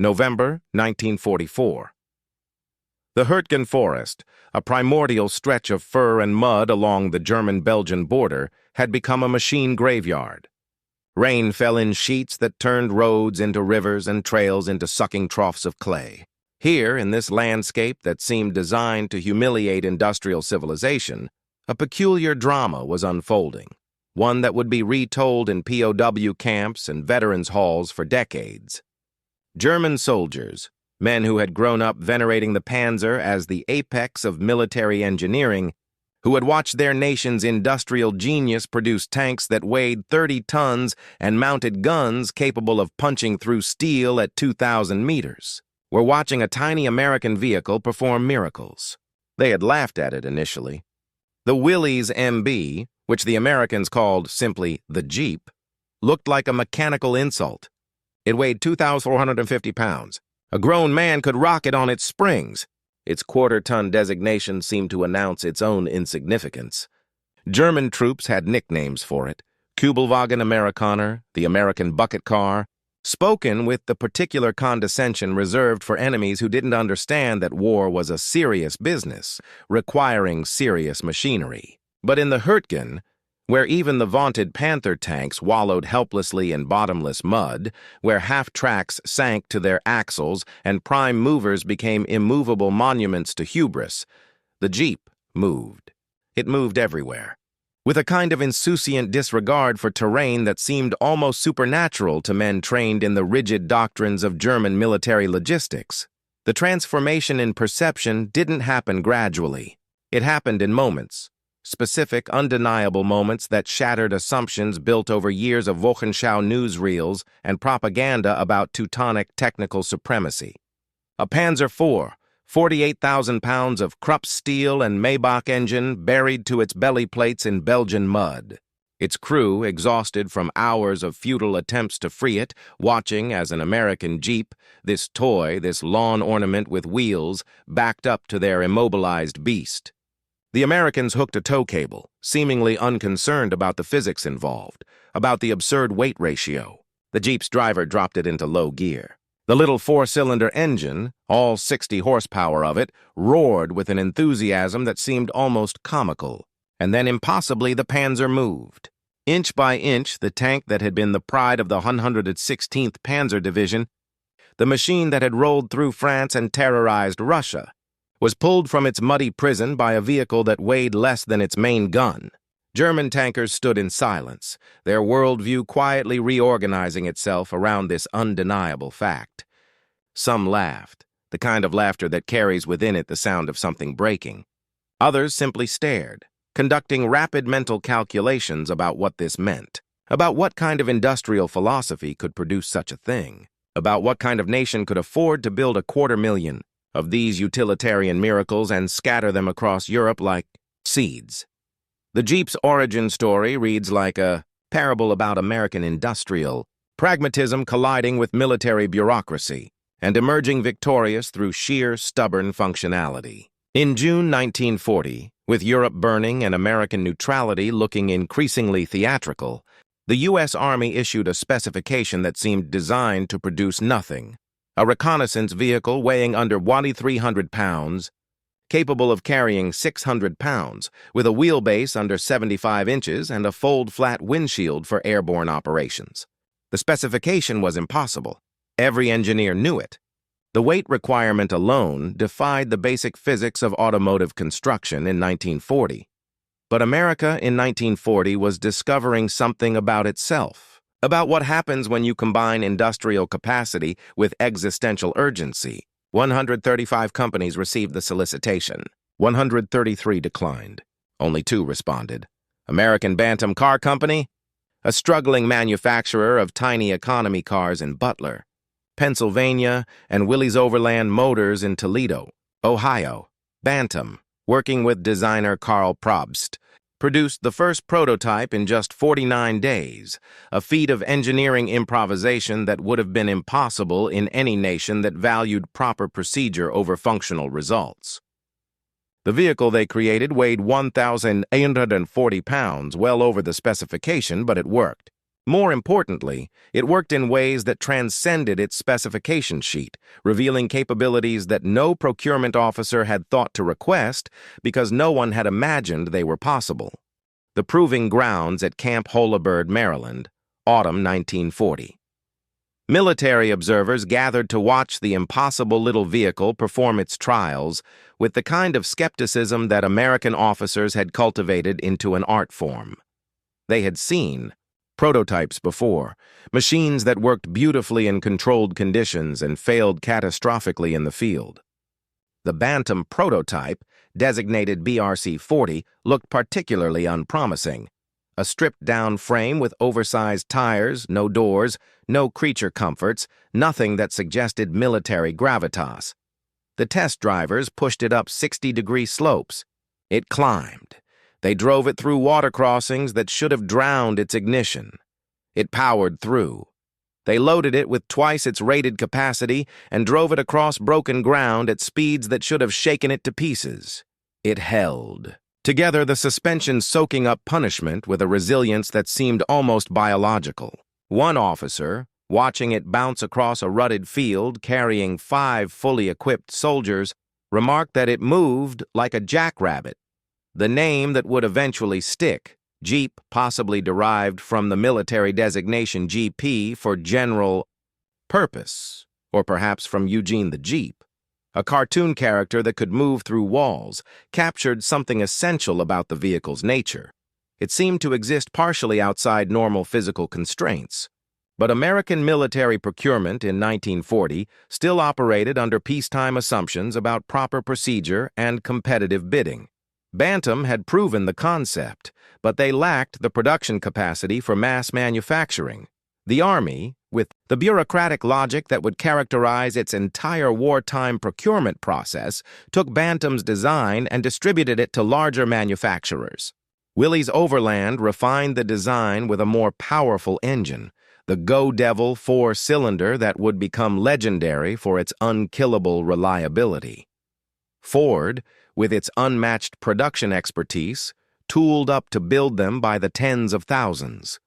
November 1944. The Hürtgen Forest, a primordial stretch of fir and mud along the German-Belgian border, had become a machine graveyard. Rain fell in sheets that turned roads into rivers and trails into sucking troughs of clay. Here, in this landscape that seemed designed to humiliate industrial civilization, a peculiar drama was unfolding, one that would be retold in POW camps and veterans' halls for decades. German soldiers, men who had grown up venerating the Panzer as the apex of military engineering, who had watched their nation's industrial genius produce tanks that weighed 30 tons and mounted guns capable of punching through steel at 2,000 meters, were watching a tiny American vehicle perform miracles. They had laughed at it initially. The Willys MB, which the Americans called simply the Jeep, looked like a mechanical insult. It weighed 2,450 pounds. A grown man could rock it on its springs. Its quarter-ton designation seemed to announce its own insignificance. German troops had nicknames for it: Kübelwagen Amerikaner, the American bucket car, spoken with the particular condescension reserved for enemies who didn't understand that war was a serious business, requiring serious machinery. But in the Hürtgen, where even the vaunted Panther tanks wallowed helplessly in bottomless mud, where half-tracks sank to their axles and prime movers became immovable monuments to hubris, the Jeep moved. It moved everywhere, with a kind of insouciant disregard for terrain that seemed almost supernatural to men trained in the rigid doctrines of German military logistics. The transformation in perception didn't happen gradually. It happened in moments. Specific, undeniable moments that shattered assumptions built over years of Wochenschau newsreels and propaganda about Teutonic technical supremacy. A Panzer IV, 48,000 pounds of Krupp steel and Maybach engine buried to its belly plates in Belgian mud. Its crew, exhausted from hours of futile attempts to free it, watching as an American Jeep, this toy, this lawn ornament with wheels, backed up to their immobilized beast. The Americans hooked a tow cable, seemingly unconcerned about the physics involved, about the absurd weight ratio. The Jeep's driver dropped it into low gear. The little four-cylinder engine, all 60 horsepower of it, roared with an enthusiasm that seemed almost comical. And then impossibly the Panzer moved. Inch by inch, the tank that had been the pride of the 116th Panzer Division, the machine that had rolled through France and terrorized Russia, was pulled from its muddy prison by a vehicle that weighed less than its main gun. German tankers stood in silence, their worldview quietly reorganizing itself around this undeniable fact. Some laughed, the kind of laughter that carries within it the sound of something breaking. Others simply stared, conducting rapid mental calculations about what this meant, about what kind of industrial philosophy could produce such a thing, about what kind of nation could afford to build 250,000 of these utilitarian miracles and scatter them across Europe like seeds. The Jeep's origin story reads like a parable about American industrial pragmatism colliding with military bureaucracy and emerging victorious through sheer, stubborn functionality. In June 1940, with Europe burning and American neutrality looking increasingly theatrical, the U.S. Army issued a specification that seemed designed to produce nothing. A reconnaissance vehicle weighing under 2,300 pounds, capable of carrying 600 pounds, with a wheelbase under 75 inches and a fold-flat windshield for airborne operations. The specification was impossible. Every engineer knew it. The weight requirement alone defied the basic physics of automotive construction in 1940. But America in 1940 was discovering something about itself, about what happens when you combine industrial capacity with existential urgency. 135 companies received the solicitation. 133 declined. Only 2 responded. American Bantam Car Company, a struggling manufacturer of tiny economy cars in Butler, Pennsylvania, and Willys Overland Motors in Toledo, Ohio. Bantam, working with designer Karl Probst, produced the first prototype in just 49 days, a feat of engineering improvisation that would have been impossible in any nation that valued proper procedure over functional results. The vehicle they created weighed 1,840 pounds, well over the specification, but it worked. More importantly, it worked in ways that transcended its specification sheet, revealing capabilities that no procurement officer had thought to request because no one had imagined they were possible. The Proving Grounds at Camp Holabird, Maryland, autumn 1940. Military observers gathered to watch the impossible little vehicle perform its trials with the kind of skepticism that American officers had cultivated into an art form. They had seen prototypes before, machines that worked beautifully in controlled conditions and failed catastrophically in the field. The Bantam prototype, designated BRC-40, looked particularly unpromising. A stripped-down frame with oversized tires, no doors, no creature comforts, nothing that suggested military gravitas. The test drivers pushed it up 60-degree slopes. It climbed. They drove it through water crossings that should have drowned its ignition. It powered through. They loaded it with twice its rated capacity and drove it across broken ground at speeds that should have shaken it to pieces. It held. Together, the suspension soaking up punishment with a resilience that seemed almost biological. One officer, watching it bounce across a rutted field carrying 5 fully equipped soldiers, remarked that it moved like a jackrabbit. The name that would eventually stick, Jeep, possibly derived from the military designation GP for general purpose, or perhaps from Eugene the Jeep. A cartoon character that could move through walls, captured something essential about the vehicle's nature. It seemed to exist partially outside normal physical constraints. But American military procurement in 1940 still operated under peacetime assumptions about proper procedure and competitive bidding. Bantam had proven the concept, but they lacked the production capacity for mass manufacturing. The Army, with the bureaucratic logic that would characterize its entire wartime procurement process, took Bantam's design and distributed it to larger manufacturers. Willys Overland refined the design with a more powerful engine, the Go Devil 4-cylinder that would become legendary for its unkillable reliability. Ford, with its unmatched production expertise, tooled up to build them by the tens of thousands.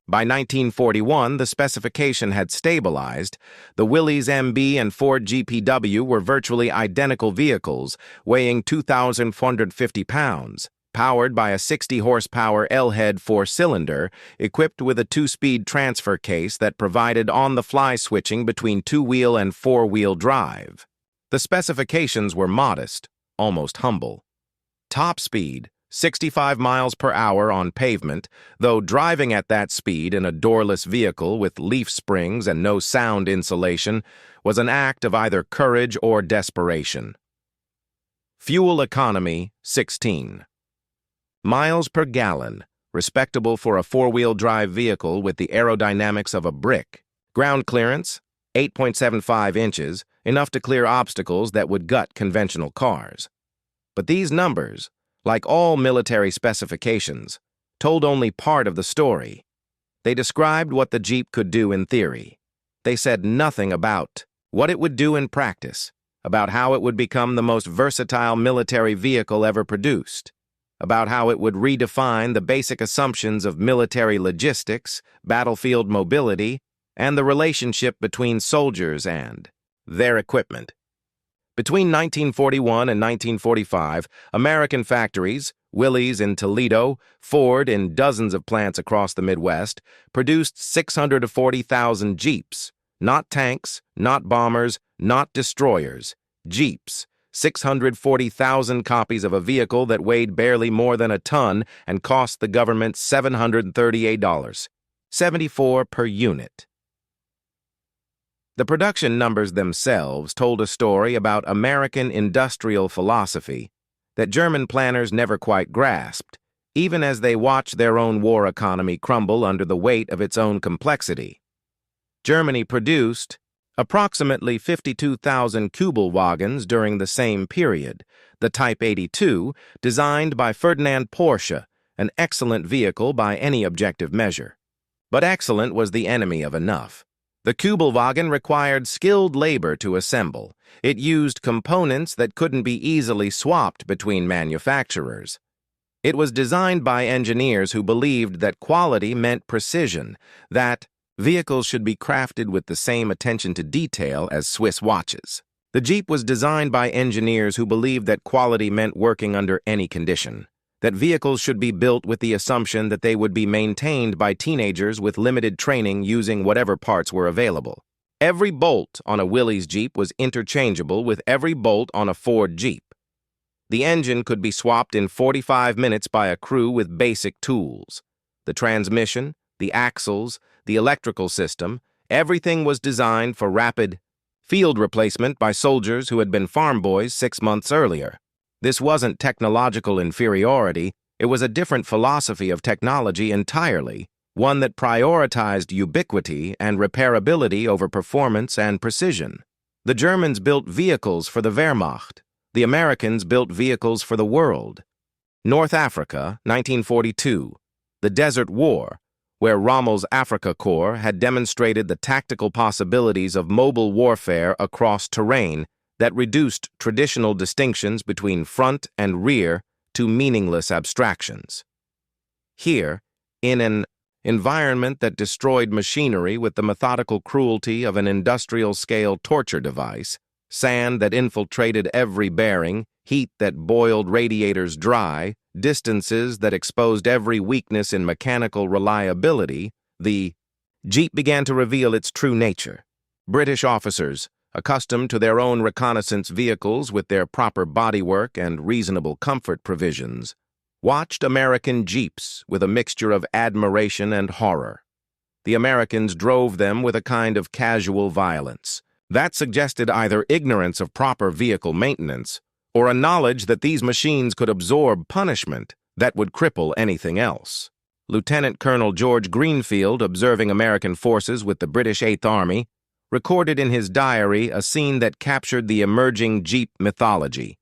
By 1941, the specification had stabilized. The Willys MB and Ford GPW were virtually identical vehicles, weighing 2,450 pounds, powered by a 60-horsepower L-head 4-cylinder, equipped with a 2-speed transfer case that provided on-the-fly switching between 2-wheel and 4-wheel drive. The specifications were modest, almost humble. Top speed, 65 miles per hour on pavement, though driving at that speed in a doorless vehicle with leaf springs and no sound insulation was an act of either courage or desperation. Fuel economy, 16 miles per gallon, respectable for a 4-wheel drive vehicle with the aerodynamics of a brick. Ground clearance, 8.75 inches, enough to clear obstacles that would gut conventional cars. But these numbers, like all military specifications, told only part of the story. They described what the Jeep could do in theory. They said nothing about what it would do in practice, about how it would become the most versatile military vehicle ever produced, about how it would redefine the basic assumptions of military logistics, battlefield mobility, and the relationship between soldiers and their equipment. Between 1941 and 1945, American factories, Willys in Toledo, Ford in dozens of plants across the Midwest, produced 640,000 Jeeps, not tanks, not bombers, not destroyers, Jeeps, 640,000 copies of a vehicle that weighed barely more than a ton and cost the government $738, $74 per unit. The production numbers themselves told a story about American industrial philosophy that German planners never quite grasped, even as they watched their own war economy crumble under the weight of its own complexity. Germany produced approximately 52,000 Kübelwagens during the same period, the Type 82, designed by Ferdinand Porsche, an excellent vehicle by any objective measure. But excellent was the enemy of enough. The Kübelwagen required skilled labor to assemble. It used components that couldn't be easily swapped between manufacturers. It was designed by engineers who believed that quality meant precision, that vehicles should be crafted with the same attention to detail as Swiss watches. The Jeep was designed by engineers who believed that quality meant working under any condition, that vehicles should be built with the assumption that they would be maintained by teenagers with limited training using whatever parts were available. Every bolt on a Willys Jeep was interchangeable with every bolt on a Ford Jeep. The engine could be swapped in 45 minutes by a crew with basic tools. The transmission, the axles, the electrical system, everything was designed for rapid field replacement by soldiers who had been farm boys 6 months earlier. This wasn't technological inferiority, it was a different philosophy of technology entirely, one that prioritized ubiquity and repairability over performance and precision. The Germans built vehicles for the Wehrmacht. The Americans built vehicles for the world. North Africa, 1942. The Desert War, where Rommel's Africa Corps had demonstrated the tactical possibilities of mobile warfare across terrain that reduced traditional distinctions between front and rear to meaningless abstractions. Here, in an environment that destroyed machinery with the methodical cruelty of an industrial-scale torture device, sand that infiltrated every bearing, heat that boiled radiators dry, distances that exposed every weakness in mechanical reliability, the Jeep began to reveal its true nature. British officers, accustomed to their own reconnaissance vehicles with their proper bodywork and reasonable comfort provisions, watched American Jeeps with a mixture of admiration and horror. The Americans drove them with a kind of casual violence that suggested either ignorance of proper vehicle maintenance or a knowledge that these machines could absorb punishment that would cripple anything else. Lieutenant Colonel George Greenfield, observing American forces with the British Eighth Army, recorded in his diary a scene that captured the emerging Jeep mythology.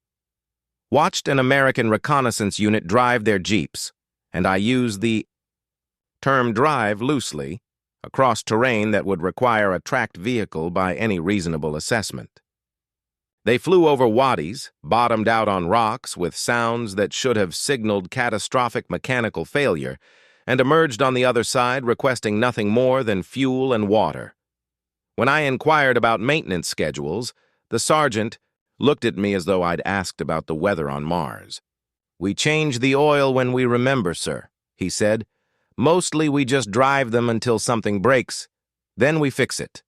Watched an American reconnaissance unit drive their Jeeps, and I use the term drive loosely, across terrain that would require a tracked vehicle by any reasonable assessment. They flew over wadis, bottomed out on rocks with sounds that should have signaled catastrophic mechanical failure, and emerged on the other side requesting nothing more than fuel and water. When I inquired about maintenance schedules, the sergeant looked at me as though I'd asked about the weather on Mars. "We change the oil when we remember, sir," he said. "Mostly we just drive them until something breaks, then we fix it."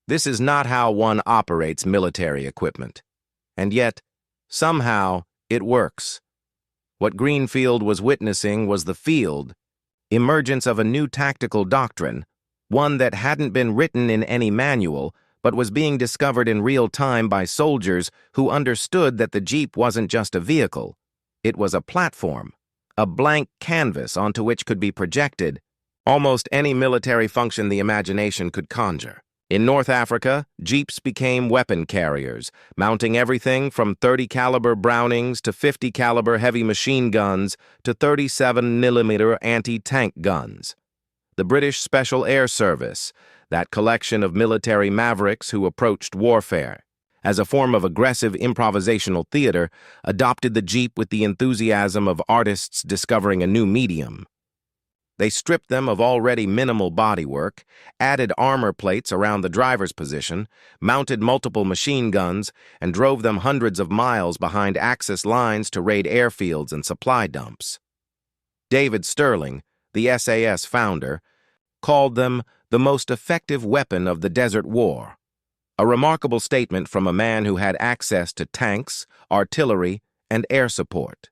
This is not how one operates military equipment. And yet, somehow, it works. What Greenfield was witnessing was the field, emergence of a new tactical doctrine, one that hadn't been written in any manual, but was being discovered in real time by soldiers who understood that the Jeep wasn't just a vehicle. It was a platform, a blank canvas onto which could be projected almost any military function the imagination could conjure. In North Africa, Jeeps became weapon carriers, mounting everything from 30 caliber Brownings to 50 caliber heavy machine guns to 37mm anti-tank guns. The British Special Air Service, that collection of military mavericks who approached warfare as a form of aggressive improvisational theater, adopted the Jeep with the enthusiasm of artists discovering a new medium. They stripped them of already minimal bodywork, added armor plates around the driver's position, mounted multiple machine guns, and drove them hundreds of miles behind Axis lines to raid airfields and supply dumps. David Sterling, the SAS founder, called them the most effective weapon of the Desert War, a remarkable statement from a man who had access to tanks, artillery, and air support.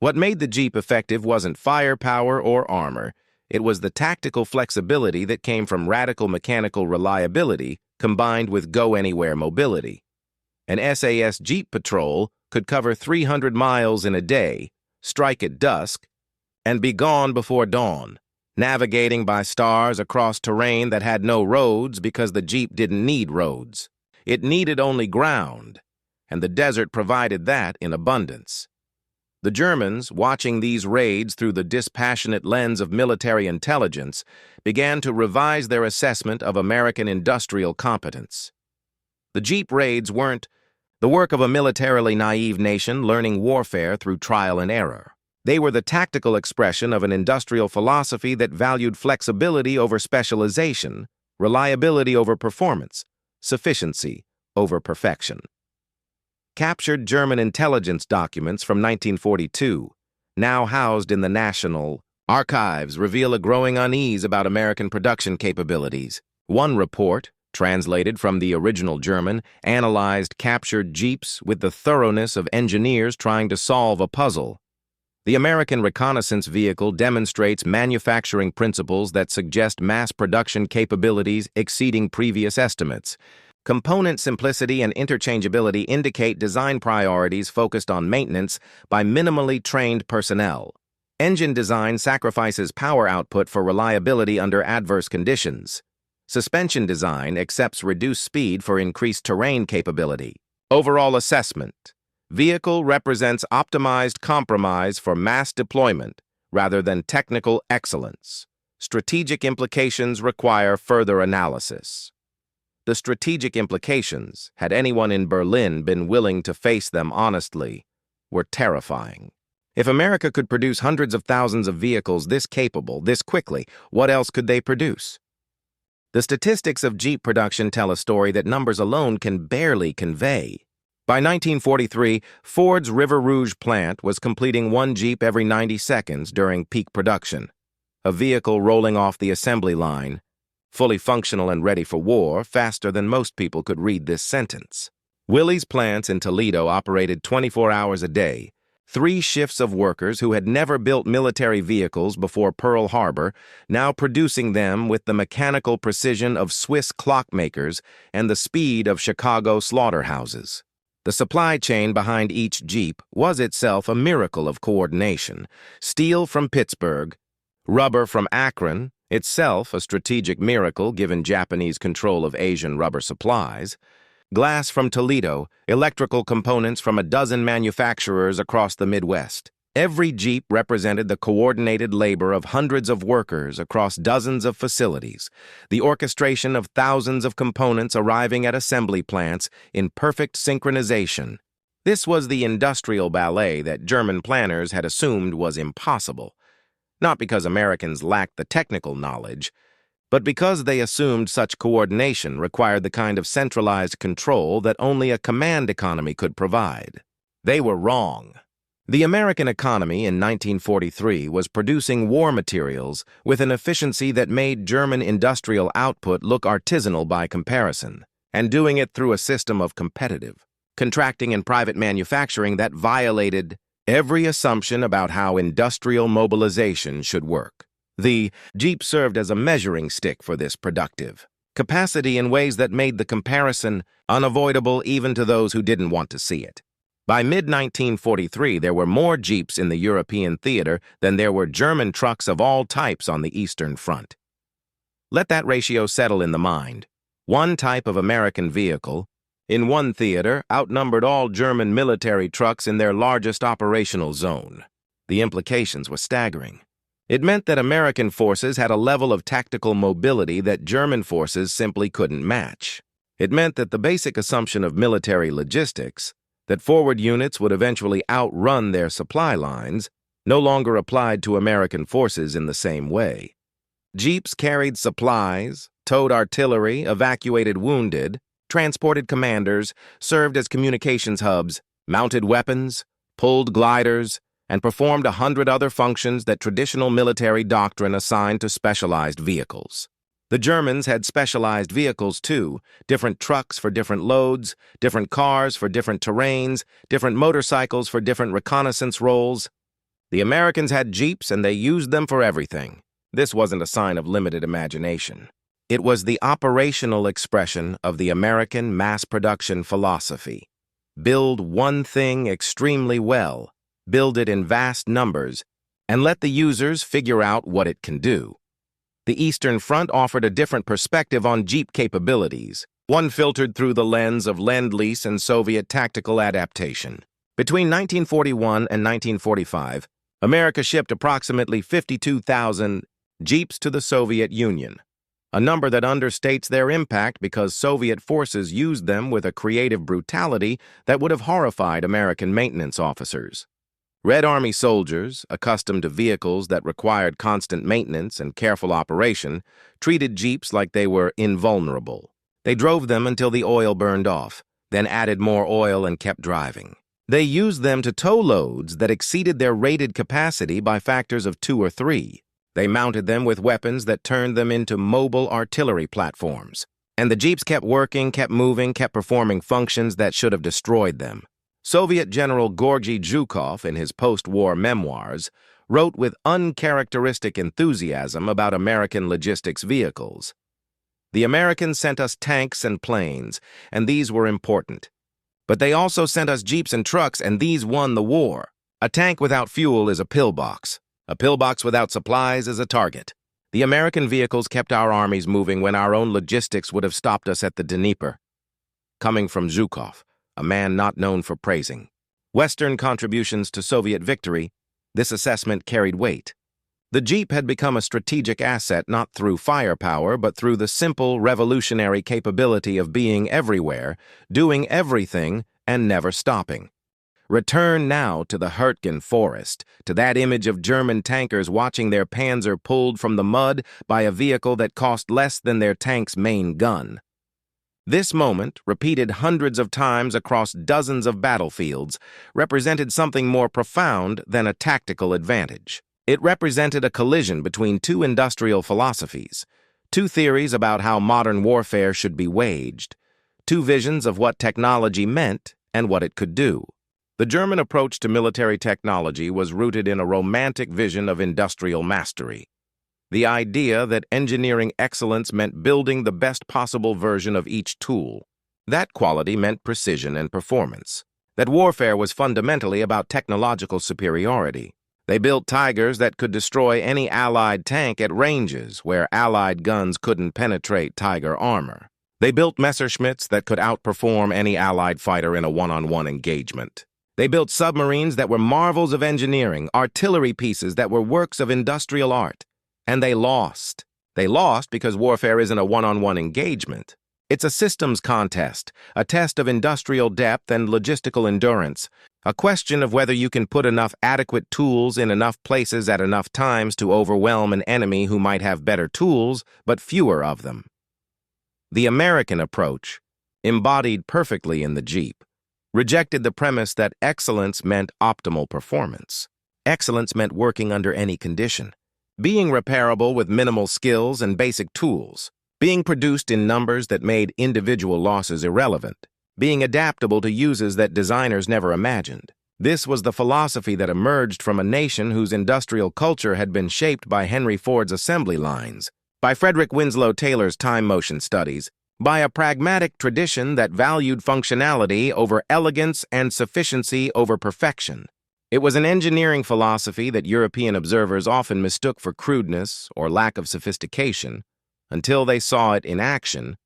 What made the Jeep effective wasn't firepower or armor. It was the tactical flexibility that came from radical mechanical reliability combined with go-anywhere mobility. An SAS Jeep patrol could cover 300 miles in a day, strike at dusk, and be gone before dawn, navigating by stars across terrain that had no roads because the Jeep didn't need roads. It needed only ground, and the desert provided that in abundance. The Germans, watching these raids through the dispassionate lens of military intelligence, began to revise their assessment of American industrial competence. The Jeep raids weren't the work of a militarily naive nation learning warfare through trial and error. They were the tactical expression of an industrial philosophy that valued flexibility over specialization, reliability over performance, sufficiency over perfection. Captured German intelligence documents from 1942, now housed in the National Archives, reveal a growing unease about American production capabilities. One report, translated from the original German, analyzed captured Jeeps with the thoroughness of engineers trying to solve a puzzle. The American reconnaissance vehicle demonstrates manufacturing principles that suggest mass production capabilities exceeding previous estimates. Component simplicity and interchangeability indicate design priorities focused on maintenance by minimally trained personnel. Engine design sacrifices power output for reliability under adverse conditions. Suspension design accepts reduced speed for increased terrain capability. Overall assessment. Vehicle represents optimized compromise for mass deployment rather than technical excellence. Strategic implications require further analysis. The strategic implications, had anyone in Berlin been willing to face them honestly, were terrifying. If America could produce hundreds of thousands of vehicles this capable, this quickly, what else could they produce? The statistics of Jeep production tell a story that numbers alone can barely convey. By 1943, Ford's River Rouge plant was completing one Jeep every 90 seconds during peak production. A vehicle rolling off the assembly line, fully functional and ready for war, faster than most people could read this sentence. Willys plants in Toledo operated 24 hours a day. 3 shifts of workers who had never built military vehicles before Pearl Harbor, now producing them with the mechanical precision of Swiss clockmakers and the speed of Chicago slaughterhouses. The supply chain behind each Jeep was itself a miracle of coordination. Steel from Pittsburgh, rubber from Akron, itself a strategic miracle given Japanese control of Asian rubber supplies, glass from Toledo, electrical components from a dozen manufacturers across the Midwest. Every Jeep represented the coordinated labor of hundreds of workers across dozens of facilities, the orchestration of thousands of components arriving at assembly plants in perfect synchronization. This was the industrial ballet that German planners had assumed was impossible, not because Americans lacked the technical knowledge, but because they assumed such coordination required the kind of centralized control that only a command economy could provide. They were wrong. The American economy in 1943 was producing war materials with an efficiency that made German industrial output look artisanal by comparison, and doing it through a system of competitive, contracting and private manufacturing that violated every assumption about how industrial mobilization should work. The Jeep served as a measuring stick for this productive capacity in ways that made the comparison unavoidable even to those who didn't want to see it. By mid-1943, there were more Jeeps in the European theater than there were German trucks of all types on the Eastern Front. Let that ratio settle in the mind. One type of American vehicle, in one theater, outnumbered all German military trucks in their largest operational zone. The implications were staggering. It meant that American forces had a level of tactical mobility that German forces simply couldn't match. It meant that the basic assumption of military logistics, that forward units would eventually outrun their supply lines, no longer applied to American forces in the same way. Jeeps carried supplies, towed artillery, evacuated wounded, transported commanders, served as communications hubs, mounted weapons, pulled gliders, and performed 100 other functions that traditional military doctrine assigned to specialized vehicles. The Germans had specialized vehicles too, different trucks for different loads, different cars for different terrains, different motorcycles for different reconnaissance roles. The Americans had Jeeps and they used them for everything. This wasn't a sign of limited imagination. It was the operational expression of the American mass production philosophy. Build one thing extremely well, build it in vast numbers, and let the users figure out what it can do. The Eastern Front offered a different perspective on Jeep capabilities, one filtered through the lens of Lend-Lease and Soviet tactical adaptation. Between 1941 and 1945, America shipped approximately 52,000 Jeeps to the Soviet Union, a number that understates their impact because Soviet forces used them with a creative brutality that would have horrified American maintenance officers. Red Army soldiers, accustomed to vehicles that required constant maintenance and careful operation, treated Jeeps like they were invulnerable. They drove them until the oil burned off, then added more oil and kept driving. They used them to tow loads that exceeded their rated capacity by factors of 2 or 3. They mounted them with weapons that turned them into mobile artillery platforms. And the Jeeps kept working, kept moving, kept performing functions that should have destroyed them. Soviet General Georgy Zhukov, in his post-war memoirs, wrote with uncharacteristic enthusiasm about American logistics vehicles. The Americans sent us tanks and planes, and these were important. But they also sent us Jeeps and trucks, and these won the war. A tank without fuel is a pillbox. A pillbox without supplies is a target. The American vehicles kept our armies moving when our own logistics would have stopped us at the Dnieper. Coming from Zhukov, a man not known for praising Western contributions to Soviet victory, this assessment carried weight. The Jeep had become a strategic asset not through firepower, but through the simple, revolutionary capability of being everywhere, doing everything, and never stopping. Return now to the Hürtgen Forest, to that image of German tankers watching their panzer pulled from the mud by a vehicle that cost less than their tank's main gun. This moment, repeated hundreds of times across dozens of battlefields, represented something more profound than a tactical advantage. It represented a collision between two industrial philosophies, two theories about how modern warfare should be waged, two visions of what technology meant and what it could do. The German approach to military technology was rooted in a romantic vision of industrial mastery. The idea that engineering excellence meant building the best possible version of each tool. That quality meant precision and performance. That warfare was fundamentally about technological superiority. They built Tigers that could destroy any Allied tank at ranges where Allied guns couldn't penetrate Tiger armor. They built Messerschmitts that could outperform any Allied fighter in a one-on-one engagement. They built submarines that were marvels of engineering, artillery pieces that were works of industrial art. And they lost. They lost because warfare isn't a one-on-one engagement. It's a systems contest, a test of industrial depth and logistical endurance, a question of whether you can put enough adequate tools in enough places at enough times to overwhelm an enemy who might have better tools, but fewer of them. The American approach, embodied perfectly in the Jeep, rejected the premise that excellence meant optimal performance. Excellence meant working under any condition, being repairable with minimal skills and basic tools, being produced in numbers that made individual losses irrelevant, being adaptable to uses that designers never imagined. This was the philosophy that emerged from a nation whose industrial culture had been shaped by Henry Ford's assembly lines, by Frederick Winslow Taylor's time-motion studies, by a pragmatic tradition that valued functionality over elegance and sufficiency over perfection. It was an engineering philosophy that European observers often mistook for crudeness or lack of sophistication, until they saw it in action,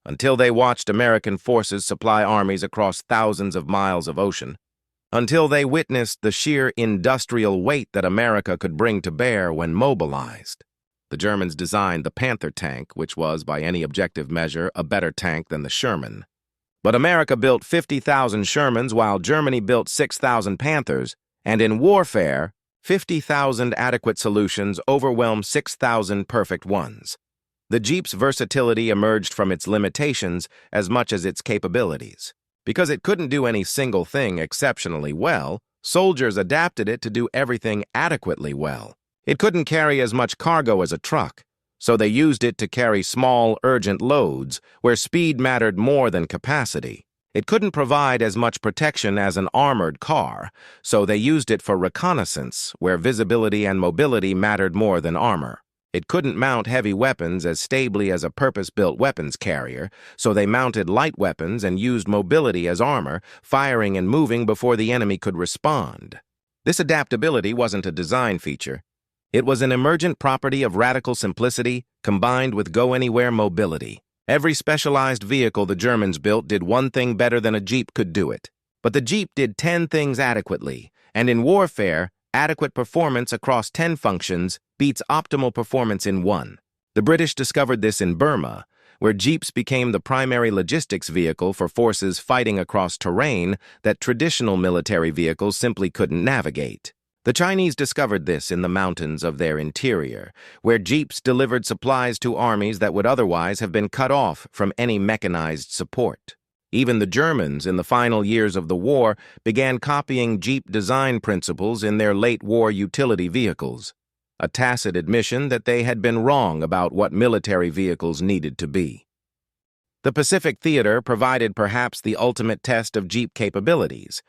until they watched American forces supply armies across thousands of miles of ocean, until they witnessed the sheer industrial weight that America could bring to bear when mobilized. The Germans designed the Panther tank, which was, by any objective measure, a better tank than the Sherman. But America built 50,000 Shermans while Germany built 6,000 Panthers, and in warfare, 50,000 adequate solutions overwhelm 6,000 perfect ones. The Jeep's versatility emerged from its limitations as much as its capabilities. Because it couldn't do any single thing exceptionally well, soldiers adapted it to do everything adequately well. It couldn't carry as much cargo as a truck, so they used it to carry small, urgent loads where speed mattered more than capacity. It couldn't provide as much protection as an armored car, so they used it for reconnaissance where visibility and mobility mattered more than armor. It couldn't mount heavy weapons as stably as a purpose-built weapons carrier, so they mounted light weapons and used mobility as armor, firing and moving before the enemy could respond. This adaptability wasn't a design feature. It was an emergent property of radical simplicity combined with go-anywhere mobility. Every specialized vehicle the Germans built did one thing better than a Jeep could do it. But the Jeep did 10 things adequately, and in warfare, adequate performance across 10 functions beats optimal performance in one. The British discovered this in Burma, where Jeeps became the primary logistics vehicle for forces fighting across terrain that traditional military vehicles simply couldn't navigate. The Chinese discovered this in the mountains of their interior, where Jeeps delivered supplies to armies that would otherwise have been cut off from any mechanized support. Even the Germans, in the final years of the war, began copying Jeep design principles in their late-war utility vehicles, a tacit admission that they had been wrong about what military vehicles needed to be. The Pacific Theater provided perhaps the ultimate test of Jeep capabilities,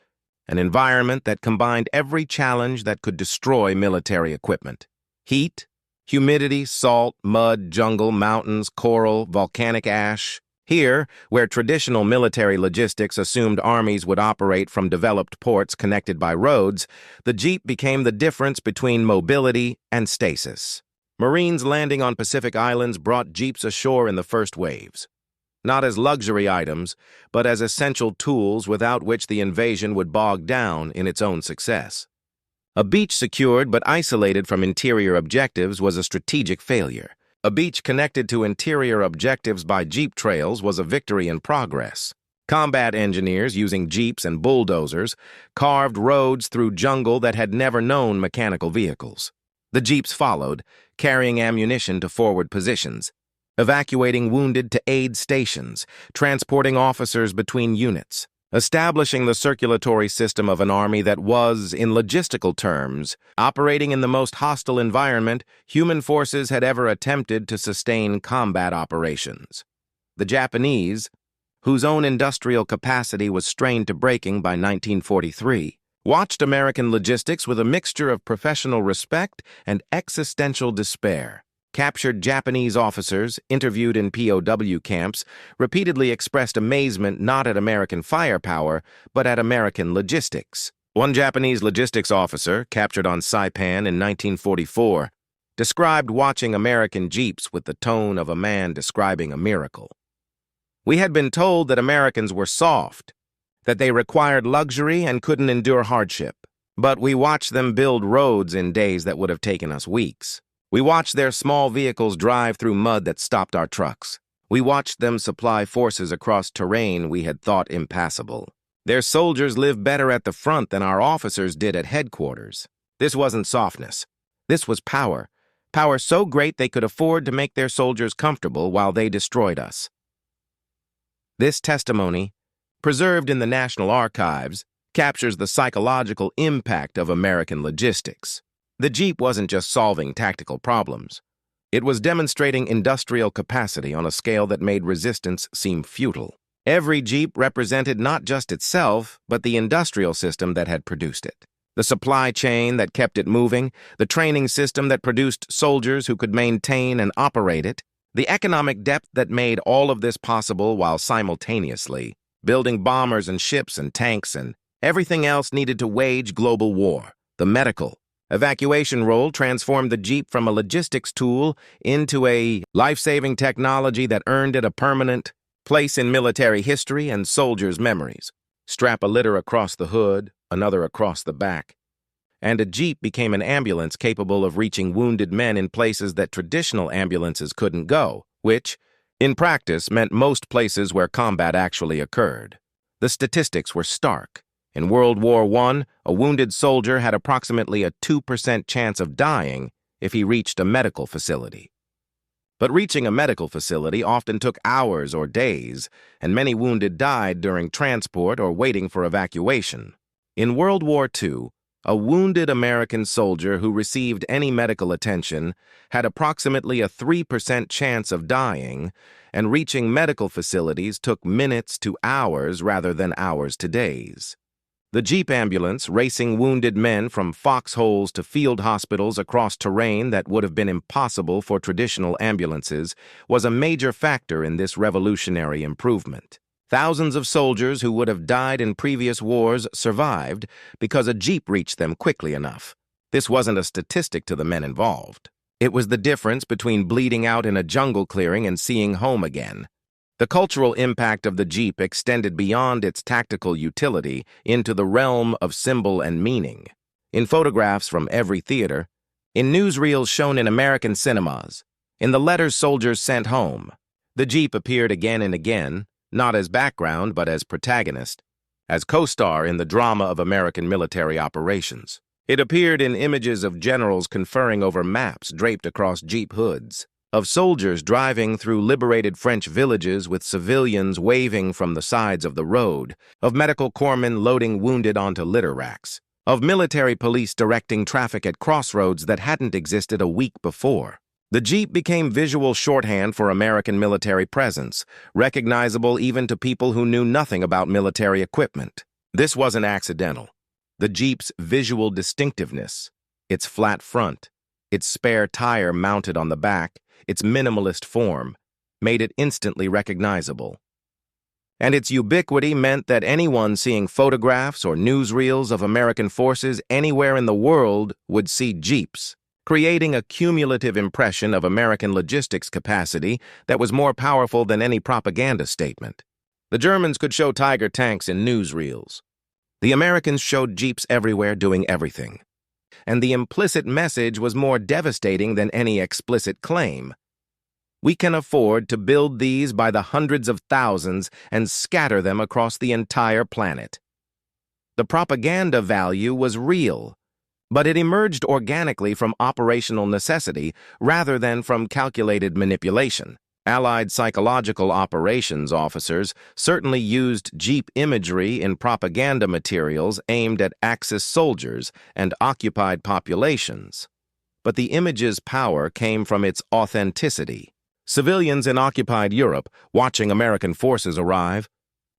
an environment that combined every challenge that could destroy military equipment. Heat, humidity, salt, mud, jungle, mountains, coral, volcanic ash. Here, where traditional military logistics assumed armies would operate from developed ports connected by roads, the Jeep became the difference between mobility and stasis. Marines landing on Pacific Islands brought Jeeps ashore in the first waves, not as luxury items, but as essential tools without which the invasion would bog down in its own success. A beach secured but isolated from interior objectives was a strategic failure. A beach connected to interior objectives by Jeep trails was a victory in progress. Combat engineers, using Jeeps and bulldozers, carved roads through jungle that had never known mechanical vehicles. The Jeeps followed, carrying ammunition to forward positions, evacuating wounded to aid stations, transporting officers between units, establishing the circulatory system of an army that was, in logistical terms, operating in the most hostile environment human forces had ever attempted to sustain combat operations. The Japanese, whose own industrial capacity was strained to breaking by 1943, watched American logistics with a mixture of professional respect and existential despair. Captured Japanese officers, interviewed in POW camps, repeatedly expressed amazement not at American firepower, but at American logistics. One Japanese logistics officer, captured on Saipan in 1944, described watching American Jeeps with the tone of a man describing a miracle. We had been told that Americans were soft, that they required luxury and couldn't endure hardship. But we watched them build roads in days that would have taken us weeks. We watched their small vehicles drive through mud that stopped our trucks. We watched them supply forces across terrain we had thought impassable. Their soldiers lived better at the front than our officers did at headquarters. This wasn't softness. This was power. Power so great they could afford to make their soldiers comfortable while they destroyed us. This testimony, preserved in the National Archives, captures the psychological impact of American logistics. The Jeep wasn't just solving tactical problems. It was demonstrating industrial capacity on a scale that made resistance seem futile. Every Jeep represented not just itself, but the industrial system that had produced it. The supply chain that kept it moving, the training system that produced soldiers who could maintain and operate it, the economic depth that made all of this possible while simultaneously building bombers and ships and tanks and everything else needed to wage global war. The medical evacuation role transformed the Jeep from a logistics tool into a life-saving technology that earned it a permanent place in military history and soldiers' memories. Strap a litter across the hood, another across the back, and a Jeep became an ambulance capable of reaching wounded men in places that traditional ambulances couldn't go, which, in practice, meant most places where combat actually occurred. The statistics were stark. In World War I, a wounded soldier had approximately a 2% chance of dying if he reached a medical facility. But reaching a medical facility often took hours or days, and many wounded died during transport or waiting for evacuation. In World War II, a wounded American soldier who received any medical attention had approximately a 3% chance of dying, and reaching medical facilities took minutes to hours rather than hours to days. The Jeep ambulance, racing wounded men from foxholes to field hospitals across terrain that would have been impossible for traditional ambulances, was a major factor in this revolutionary improvement. Thousands of soldiers who would have died in previous wars survived because a Jeep reached them quickly enough. This wasn't a statistic to the men involved. It was the difference between bleeding out in a jungle clearing and seeing home again. The cultural impact of the Jeep extended beyond its tactical utility into the realm of symbol and meaning. In photographs from every theater, in newsreels shown in American cinemas, in the letters soldiers sent home, The Jeep appeared again and again, not as background but as protagonist, as co-star in the drama of American military operations. It appeared in images of generals conferring over maps draped across Jeep hoods, of soldiers driving through liberated French villages with civilians waving from the sides of the road, of medical corpsmen loading wounded onto litter racks, of military police directing traffic at crossroads that hadn't existed a week before. The Jeep became visual shorthand for American military presence, recognizable even to people who knew nothing about military equipment. This wasn't accidental. The Jeep's visual distinctiveness, its flat front, its spare tire mounted on the back, its minimalist form, made it instantly recognizable. And its ubiquity meant that anyone seeing photographs or newsreels of American forces anywhere in the world would see Jeeps, creating a cumulative impression of American logistics capacity that was more powerful than any propaganda statement. The Germans could show Tiger tanks in newsreels. The Americans showed Jeeps everywhere doing everything. And the implicit message was more devastating than any explicit claim. We can afford to build these by the hundreds of thousands and scatter them across the entire planet. The propaganda value was real, but it emerged organically from operational necessity rather than from calculated manipulation. Allied psychological operations officers certainly used Jeep imagery in propaganda materials aimed at Axis soldiers and occupied populations. But the image's power came from its authenticity. Civilians in occupied Europe, watching American forces arrive,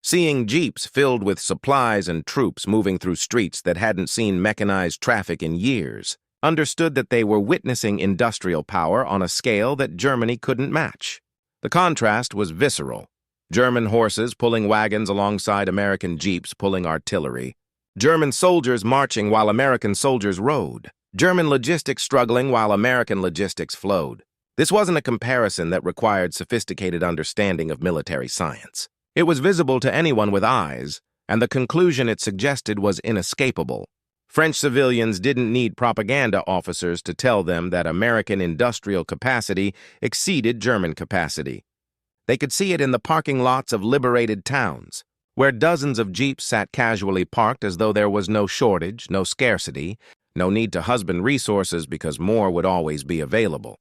seeing Jeeps filled with supplies and troops moving through streets that hadn't seen mechanized traffic in years, understood that they were witnessing industrial power on a scale that Germany couldn't match. The contrast was visceral. German horses pulling wagons alongside American Jeeps pulling artillery. German soldiers marching while American soldiers rode. German logistics struggling while American logistics flowed. This wasn't a comparison that required sophisticated understanding of military science. It was visible to anyone with eyes, and the conclusion it suggested was inescapable. French civilians didn't need propaganda officers to tell them that American industrial capacity exceeded German capacity. They could see it in the parking lots of liberated towns, where dozens of Jeeps sat casually parked as though there was no shortage, no scarcity, no need to husband resources because more would always be available.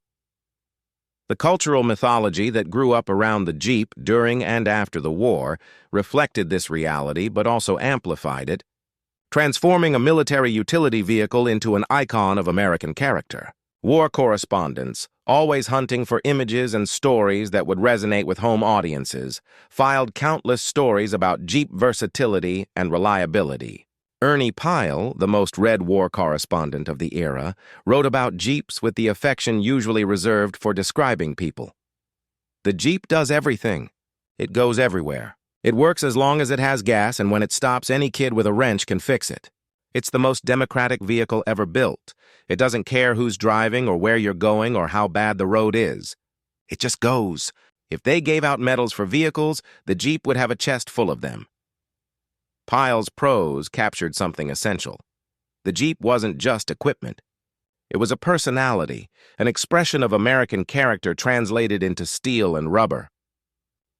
The cultural mythology that grew up around the Jeep during and after the war reflected this reality but also amplified it, transforming a military utility vehicle into an icon of American character. War correspondents, always hunting for images and stories that would resonate with home audiences, filed countless stories about Jeep versatility and reliability. Ernie Pyle, the most read war correspondent of the era, wrote about Jeeps with the affection usually reserved for describing people. The Jeep does everything. It goes everywhere. It works as long as it has gas, and when it stops, any kid with a wrench can fix it. It's the most democratic vehicle ever built. It doesn't care who's driving or where you're going or how bad the road is. It just goes. If they gave out medals for vehicles, the Jeep would have a chest full of them. Pyle's prose captured something essential. The Jeep wasn't just equipment. It was a personality, an expression of American character translated into steel and rubber.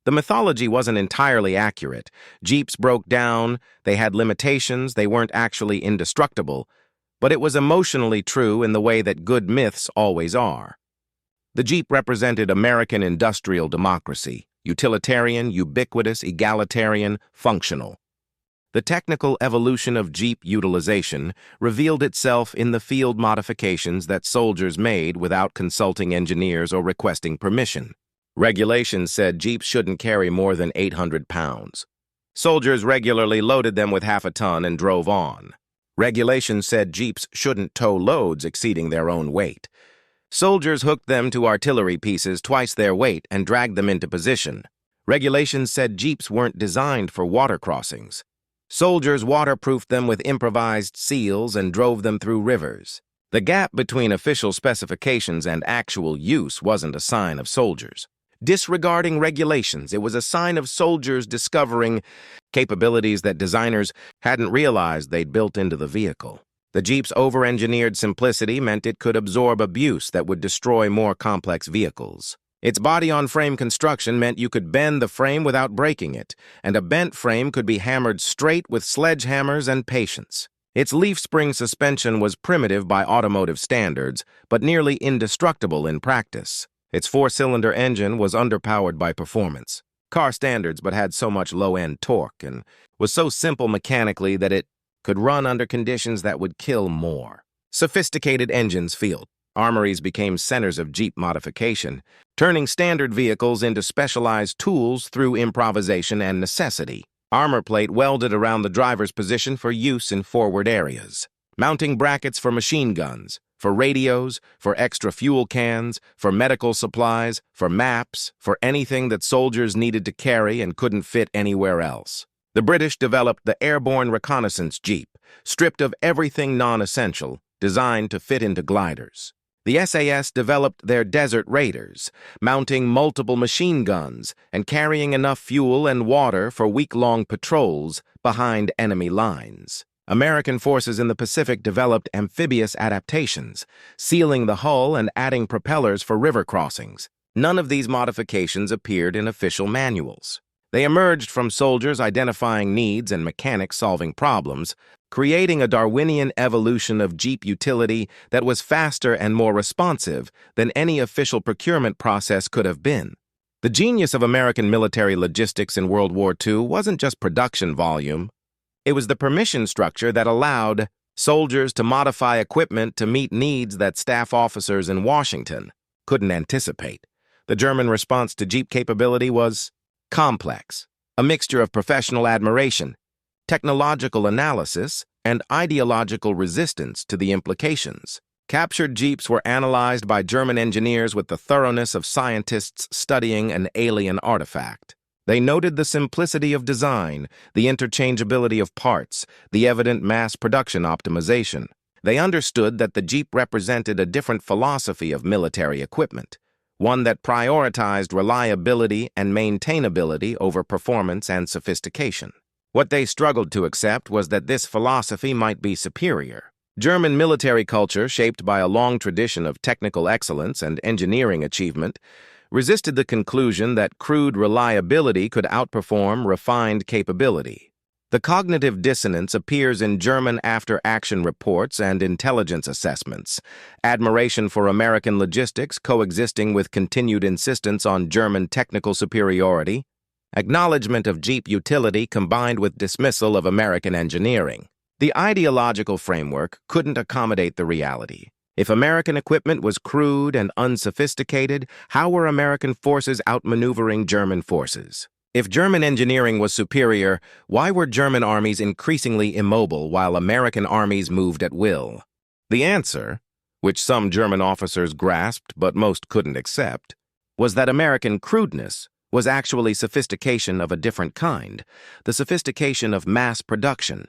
The mythology wasn't entirely accurate. Jeeps broke down, they had limitations, they weren't actually indestructible, but it was emotionally true in the way that good myths always are. The Jeep represented American industrial democracy, utilitarian, ubiquitous, egalitarian, functional. The technical evolution of Jeep utilization revealed itself in the field modifications that soldiers made without consulting engineers or requesting permission. Regulations said Jeeps shouldn't carry more than 800 pounds. Soldiers regularly loaded them with half a ton and drove on. Regulations said Jeeps shouldn't tow loads exceeding their own weight. Soldiers hooked them to artillery pieces twice their weight and dragged them into position. Regulations said Jeeps weren't designed for water crossings. Soldiers waterproofed them with improvised seals and drove them through rivers. The gap between official specifications and actual use wasn't a sign of soldiers disregarding regulations. It was a sign of soldiers discovering capabilities that designers hadn't realized they'd built into the vehicle. The Jeep's over-engineered simplicity meant it could absorb abuse that would destroy more complex vehicles. Its body-on-frame construction meant you could bend the frame without breaking it, and a bent frame could be hammered straight with sledgehammers and patience. Its leaf spring suspension was primitive by automotive standards, but nearly indestructible in practice. Its four-cylinder engine was underpowered by performance. Car standards, but had so much low-end torque, and was so simple mechanically that it could run under conditions that would kill more. Sophisticated engines field. Armories became centers of Jeep modification, turning standard vehicles into specialized tools through improvisation and necessity. Armor plate welded around the driver's position for use in forward areas. Mounting brackets for machine guns, for radios, for extra fuel cans, for medical supplies, for maps, for anything that soldiers needed to carry and couldn't fit anywhere else. The British developed the airborne reconnaissance Jeep, stripped of everything non-essential, designed to fit into gliders. The SAS developed their Desert Raiders, mounting multiple machine guns and carrying enough fuel and water for week-long patrols behind enemy lines. American forces in the Pacific developed amphibious adaptations, sealing the hull and adding propellers for river crossings. None of these modifications appeared in official manuals. They emerged from soldiers identifying needs and mechanics solving problems, creating a Darwinian evolution of Jeep utility that was faster and more responsive than any official procurement process could have been. The genius of American military logistics in World War II wasn't just production volume. It was the permission structure that allowed soldiers to modify equipment to meet needs that staff officers in Washington couldn't anticipate. The German response to Jeep capability was complex, a mixture of professional admiration, technological analysis, and ideological resistance to the implications. Captured Jeeps were analyzed by German engineers with the thoroughness of scientists studying an alien artifact. They noted the simplicity of design, the interchangeability of parts, the evident mass production optimization. They understood that the Jeep represented a different philosophy of military equipment, one that prioritized reliability and maintainability over performance and sophistication. What they struggled to accept was that this philosophy might be superior. German military culture, shaped by a long tradition of technical excellence and engineering achievement, resisted the conclusion that crude reliability could outperform refined capability. The cognitive dissonance appears in German after-action reports and intelligence assessments, admiration for American logistics coexisting with continued insistence on German technical superiority, acknowledgement of Jeep utility combined with dismissal of American engineering. The ideological framework couldn't accommodate the reality. If American equipment was crude and unsophisticated, how were American forces outmaneuvering German forces? If German engineering was superior, why were German armies increasingly immobile while American armies moved at will? The answer, which some German officers grasped but most couldn't accept, was that American crudeness was actually sophistication of a different kind, the sophistication of mass production,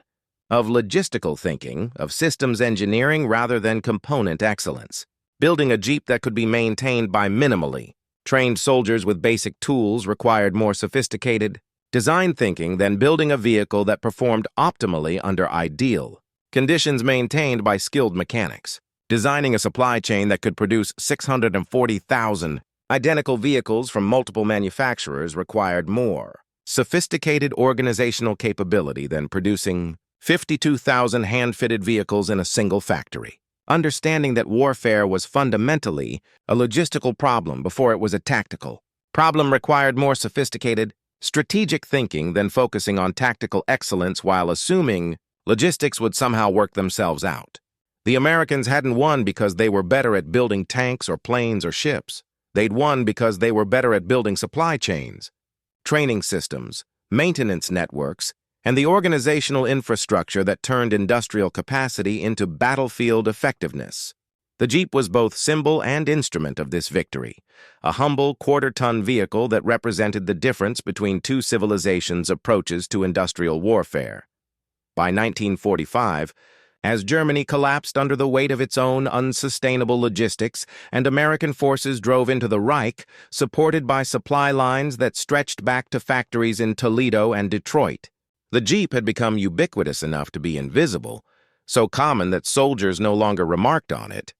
of logistical thinking, of systems engineering rather than component excellence. Building a Jeep that could be maintained by minimally trained soldiers with basic tools required more sophisticated design thinking than building a vehicle that performed optimally under ideal conditions maintained by skilled mechanics. Designing a supply chain that could produce 640,000 identical vehicles from multiple manufacturers required more sophisticated organizational capability than producing 52,000 hand-fitted vehicles in a single factory. Understanding that warfare was fundamentally a logistical problem before it was a tactical problem required more sophisticated, strategic thinking than focusing on tactical excellence while assuming logistics would somehow work themselves out. The Americans hadn't won because they were better at building tanks or planes or ships. They'd won because they were better at building supply chains, training systems, maintenance networks, and the organizational infrastructure that turned industrial capacity into battlefield effectiveness. The Jeep was both symbol and instrument of this victory, a humble quarter-ton vehicle that represented the difference between two civilizations' approaches to industrial warfare. By 1945, as Germany collapsed under the weight of its own unsustainable logistics and American forces drove into the Reich, supported by supply lines that stretched back to factories in Toledo and Detroit, the Jeep had become ubiquitous enough to be invisible, so common that soldiers no longer remarked on it,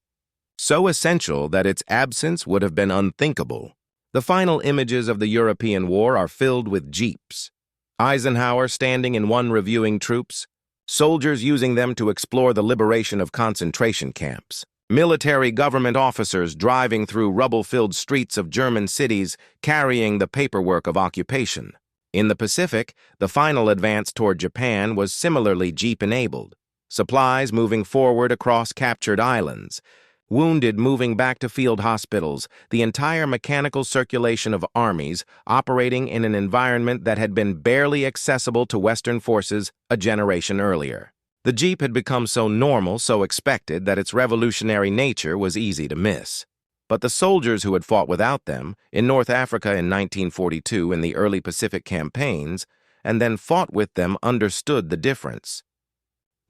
so essential that its absence would have been unthinkable. The final images of the European war are filled with jeeps. Eisenhower standing in one reviewing troops, soldiers using them to explore the liberation of concentration camps, military government officers driving through rubble-filled streets of German cities carrying the paperwork of occupation. In the Pacific, the final advance toward Japan was similarly jeep-enabled, supplies moving forward across captured islands, wounded moving back to field hospitals, the entire mechanical circulation of armies operating in an environment that had been barely accessible to Western forces a generation earlier. The Jeep had become so normal, so expected, that its revolutionary nature was easy to miss. But the soldiers who had fought without them, in North Africa in 1942 in the early Pacific campaigns, and then fought with them, understood the difference.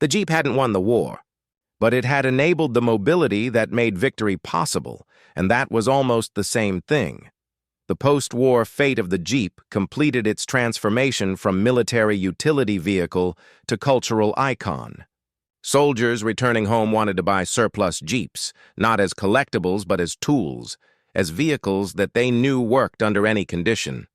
The Jeep hadn't won the war, but it had enabled the mobility that made victory possible, and that was almost the same thing. The post-war fate of the Jeep completed its transformation from military utility vehicle to cultural icon. Soldiers returning home wanted to buy surplus Jeeps, not as collectibles but as tools, as vehicles that they knew worked under any condition.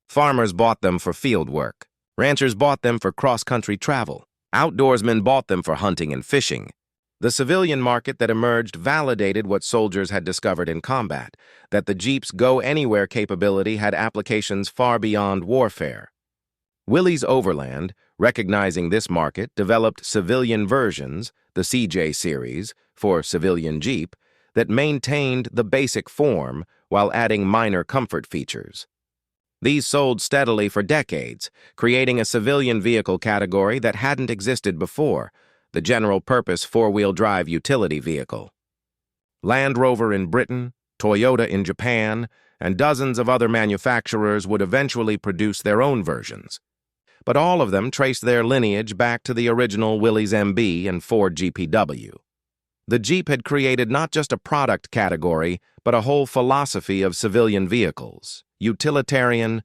Farmers bought them for field work. Ranchers bought them for cross-country travel. Outdoorsmen bought them for hunting and fishing. The civilian market that emerged validated what soldiers had discovered in combat, that the Jeep's go-anywhere capability had applications far beyond warfare. Willys Overland, recognizing this market, developed civilian versions, the CJ series, for civilian Jeep, that maintained the basic form while adding minor comfort features. These sold steadily for decades, creating a civilian vehicle category that hadn't existed before, the general-purpose four-wheel drive utility vehicle. Land Rover in Britain, Toyota in Japan, and dozens of other manufacturers would eventually produce their own versions. But all of them traced their lineage back to the original Willys MB and Ford GPW. The Jeep had created not just a product category, but a whole philosophy of civilian vehicles: utilitarian,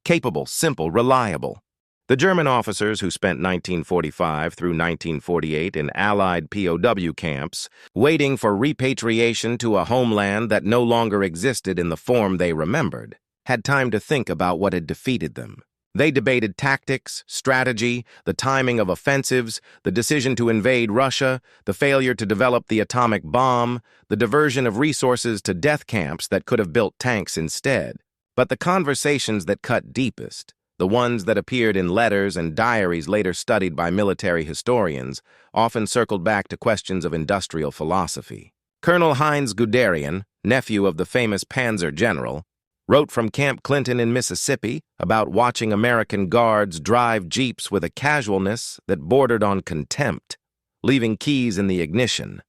capable, simple, reliable. The German officers who spent 1945 through 1948 in Allied POW camps, waiting for repatriation to a homeland that no longer existed in the form they remembered, had time to think about what had defeated them. They debated tactics, strategy, the timing of offensives, the decision to invade Russia, the failure to develop the atomic bomb, the diversion of resources to death camps that could have built tanks instead. But the conversations that cut deepest, the ones that appeared in letters and diaries later studied by military historians, often circled back to questions of industrial philosophy. Colonel Heinz Guderian, nephew of the famous Panzer General, wrote from Camp Clinton in Mississippi about watching American guards drive Jeeps with a casualness that bordered on contempt, leaving keys in the ignition,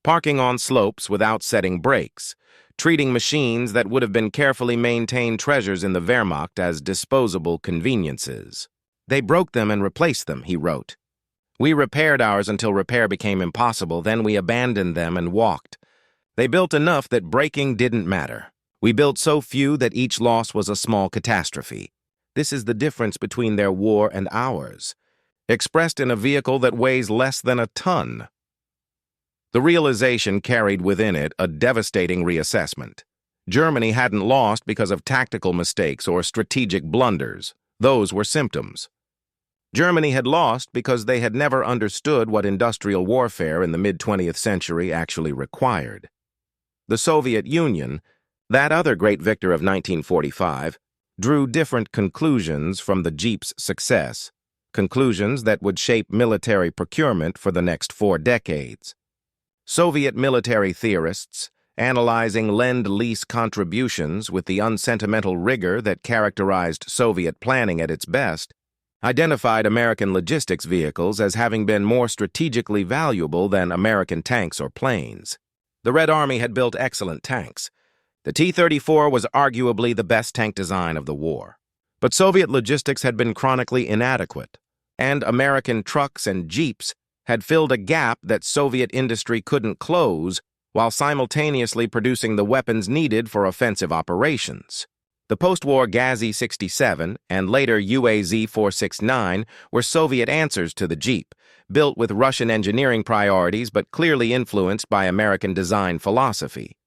parking on slopes without setting brakes, treating machines that would have been carefully maintained treasures in the Wehrmacht as disposable conveniences. They broke them and replaced them, he wrote. We repaired ours until repair became impossible, then we abandoned them and walked. They built enough that breaking didn't matter. We built so few that each loss was a small catastrophe. This is the difference between their war and ours, expressed in a vehicle that weighs less than a ton. The realization carried within it a devastating reassessment. Germany hadn't lost because of tactical mistakes or strategic blunders. Those were symptoms. Germany had lost because they had never understood what industrial warfare in the mid-20th century actually required. The Soviet Union, that other great victor of 1945, drew different conclusions from the Jeep's success, conclusions that would shape military procurement for the next 4 decades. Soviet military theorists, analyzing Lend-Lease contributions with the unsentimental rigor that characterized Soviet planning at its best, identified American logistics vehicles as having been more strategically valuable than American tanks or planes. The Red Army had built excellent tanks. The T-34 was arguably the best tank design of the war. But Soviet logistics had been chronically inadequate, and American trucks and Jeeps had filled a gap that Soviet industry couldn't close while simultaneously producing the weapons needed for offensive operations. The post-war Gazi-67 and later UAZ-469 were Soviet answers to the Jeep, built with Russian engineering priorities but clearly influenced by American design philosophy.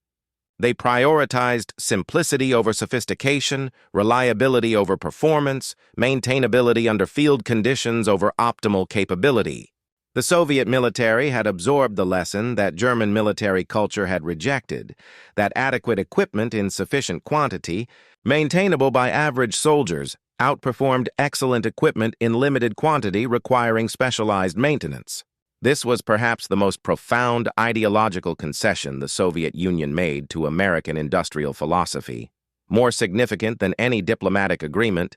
They prioritized simplicity over sophistication, reliability over performance, maintainability under field conditions over optimal capability. The Soviet military had absorbed the lesson that German military culture had rejected, that adequate equipment in sufficient quantity, maintainable by average soldiers, outperformed excellent equipment in limited quantity requiring specialized maintenance. This was perhaps the most profound ideological concession the Soviet Union made to American industrial philosophy, more significant than any diplomatic agreement,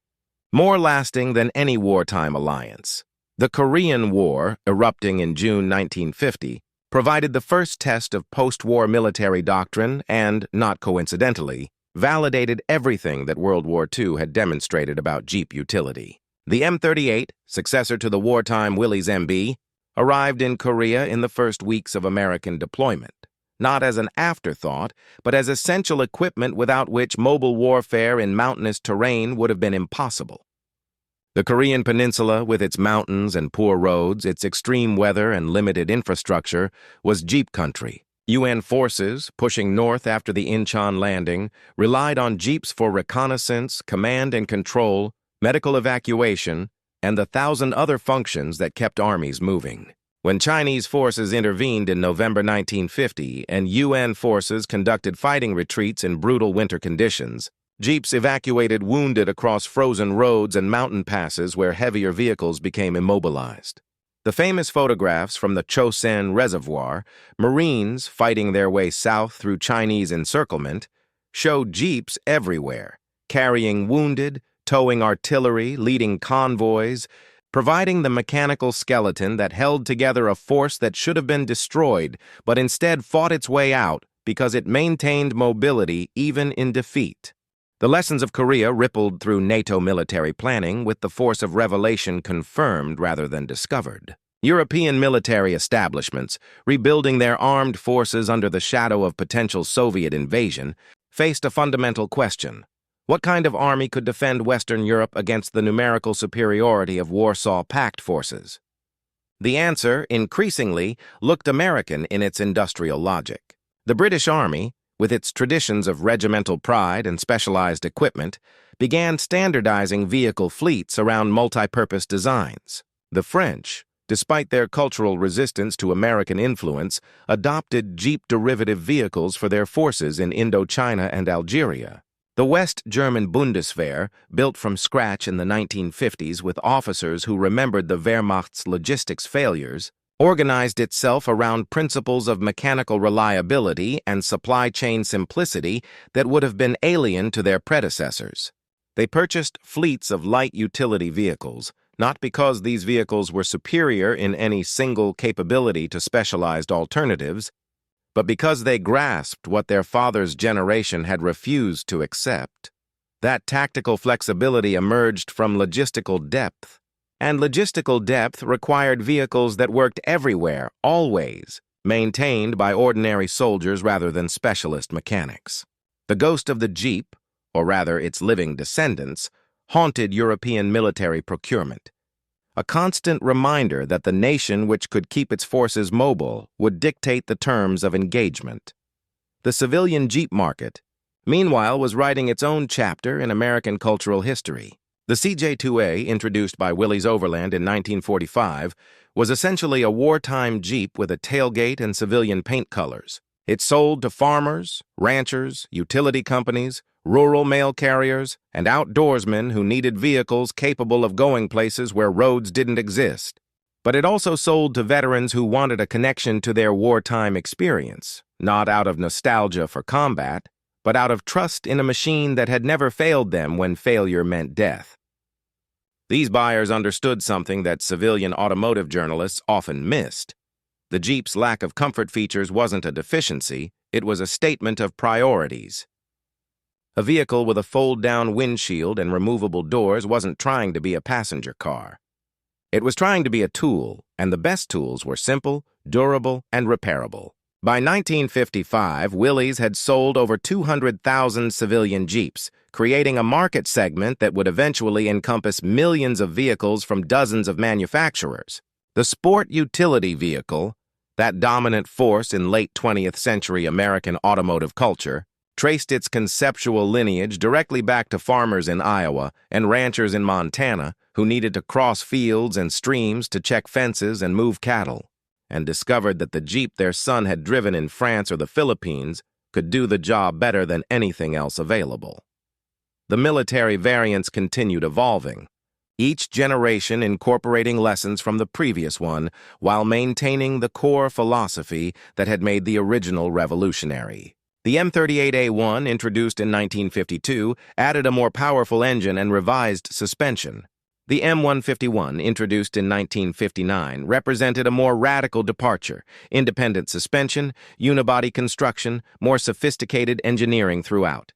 more lasting than any wartime alliance. The Korean War, erupting in June 1950, provided the first test of post-war military doctrine and, not coincidentally, validated everything that World War II had demonstrated about Jeep utility. The M38, successor to the wartime Willys MB, arrived in Korea in the first weeks of American deployment, not as an afterthought, but as essential equipment without which mobile warfare in mountainous terrain would have been impossible. The Korean peninsula, with its mountains and poor roads, its extreme weather and limited infrastructure, was Jeep country. UN forces, pushing north after the Incheon landing, relied on Jeeps for reconnaissance, command and control, medical evacuation, and the 1,000 other functions that kept armies moving. When Chinese forces intervened in November 1950 and UN forces conducted fighting retreats in brutal winter conditions, Jeeps evacuated wounded across frozen roads and mountain passes where heavier vehicles became immobilized. The famous photographs from the Chosin Reservoir, Marines fighting their way south through Chinese encirclement, showed Jeeps everywhere, carrying wounded, towing artillery, leading convoys, providing the mechanical skeleton that held together a force that should have been destroyed, but instead fought its way out because it maintained mobility even in defeat. The lessons of Korea rippled through NATO military planning with the force of revelation confirmed rather than discovered. European military establishments, rebuilding their armed forces under the shadow of potential Soviet invasion, faced a fundamental question. What kind of army could defend Western Europe against the numerical superiority of Warsaw Pact forces? The answer, increasingly, looked American in its industrial logic. The British Army, with its traditions of regimental pride and specialized equipment, began standardizing vehicle fleets around multi-purpose designs. The French, despite their cultural resistance to American influence, adopted Jeep derivative vehicles for their forces in Indochina and Algeria. The West German Bundeswehr, built from scratch in the 1950s with officers who remembered the Wehrmacht's logistics failures, organized itself around principles of mechanical reliability and supply chain simplicity that would have been alien to their predecessors. They purchased fleets of light utility vehicles, not because these vehicles were superior in any single capability to specialized alternatives, but because they grasped what their father's generation had refused to accept. That tactical flexibility emerged from logistical depth, and logistical depth required vehicles that worked everywhere, always, maintained by ordinary soldiers rather than specialist mechanics. The ghost of the Jeep, or rather its living descendants, haunted European military procurement, a constant reminder that the nation which could keep its forces mobile would dictate the terms of engagement. The civilian Jeep market, meanwhile, was writing its own chapter in American cultural history. The CJ2A, introduced by Willys Overland in 1945, was essentially a wartime Jeep with a tailgate and civilian paint colors. It sold to farmers, ranchers, utility companies, rural mail carriers, and outdoorsmen who needed vehicles capable of going places where roads didn't exist. But it also sold to veterans who wanted a connection to their wartime experience, not out of nostalgia for combat, but out of trust in a machine that had never failed them when failure meant death. These buyers understood something that civilian automotive journalists often missed. The Jeep's lack of comfort features wasn't a deficiency, it was a statement of priorities. A vehicle with a fold-down windshield and removable doors wasn't trying to be a passenger car. It was trying to be a tool, and the best tools were simple, durable, and repairable. By 1955, Willys had sold over 200,000 civilian Jeeps, creating a market segment that would eventually encompass millions of vehicles from dozens of manufacturers. The sport utility vehicle, That dominant force in late 20th century American automotive culture traced its conceptual lineage directly back to farmers in Iowa and ranchers in Montana who needed to cross fields and streams to check fences and move cattle, and discovered that the Jeep their son had driven in France or the Philippines could do the job better than anything else available. The military variants continued evolving, each generation incorporating lessons from the previous one while maintaining the core philosophy that had made the original revolutionary. The M38A1, introduced in 1952, added a more powerful engine and revised suspension. The M151, introduced in 1959, represented a more radical departure: independent suspension, unibody construction, more sophisticated engineering throughout.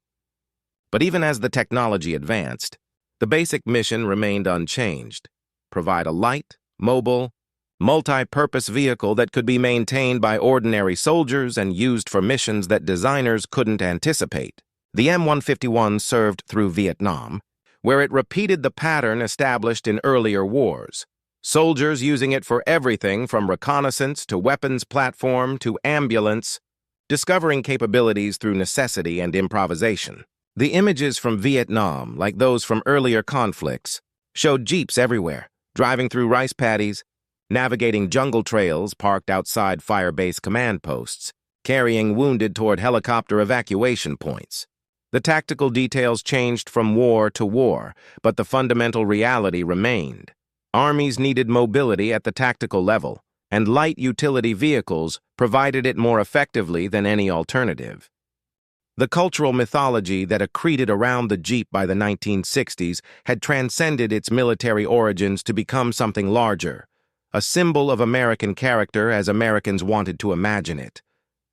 But even as the technology advanced, the basic mission remained unchanged: provide a light, mobile, multi-purpose vehicle that could be maintained by ordinary soldiers and used for missions that designers couldn't anticipate. The M151 served through Vietnam, where it repeated the pattern established in earlier wars, soldiers using it for everything from reconnaissance to weapons platform to ambulance, discovering capabilities through necessity and improvisation. The images from Vietnam, like those from earlier conflicts, showed Jeeps everywhere, driving through rice paddies, navigating jungle trails parked outside fire base command posts, carrying wounded toward helicopter evacuation points. The tactical details changed from war to war, but the fundamental reality remained. Armies needed mobility at the tactical level, and light utility vehicles provided it more effectively than any alternative. The cultural mythology that accreted around the Jeep by the 1960s had transcended its military origins to become something larger, a symbol of American character as Americans wanted to imagine it.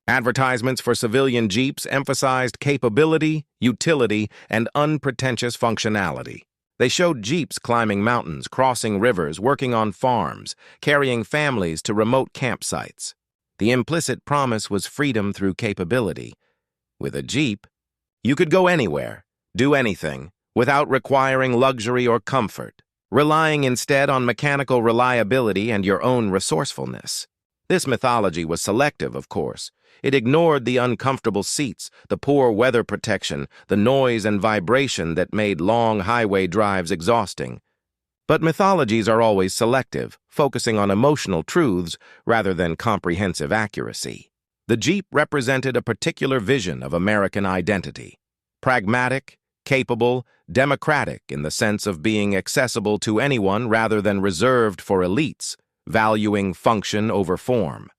Advertisements for civilian Jeeps emphasized capability, utility, and unpretentious functionality. They showed Jeeps climbing mountains, crossing rivers, working on farms, carrying families to remote campsites. The implicit promise was freedom through capability. With a Jeep, you could go anywhere, do anything, without requiring luxury or comfort, relying instead on mechanical reliability and your own resourcefulness. This mythology was selective, of course. It ignored the uncomfortable seats, the poor weather protection, the noise and vibration that made long highway drives exhausting. But mythologies are always selective, focusing on emotional truths rather than comprehensive accuracy. The Jeep represented a particular vision of American identity: pragmatic, capable, democratic in the sense of being accessible to anyone rather than reserved for elites, valuing function over form.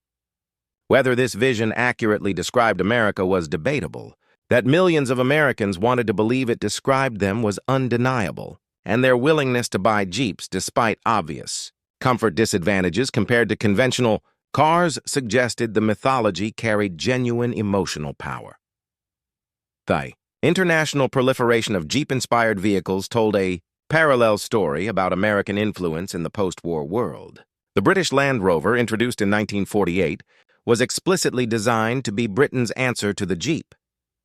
Whether this vision accurately described America was debatable. That millions of Americans wanted to believe it described them was undeniable, and their willingness to buy Jeeps despite obvious comfort disadvantages compared to conventional cars suggested the mythology carried genuine emotional power. The international proliferation of Jeep-inspired vehicles told a parallel story about American influence in the post-war world. The British Land Rover, introduced in 1948, was explicitly designed to be Britain's answer to the Jeep,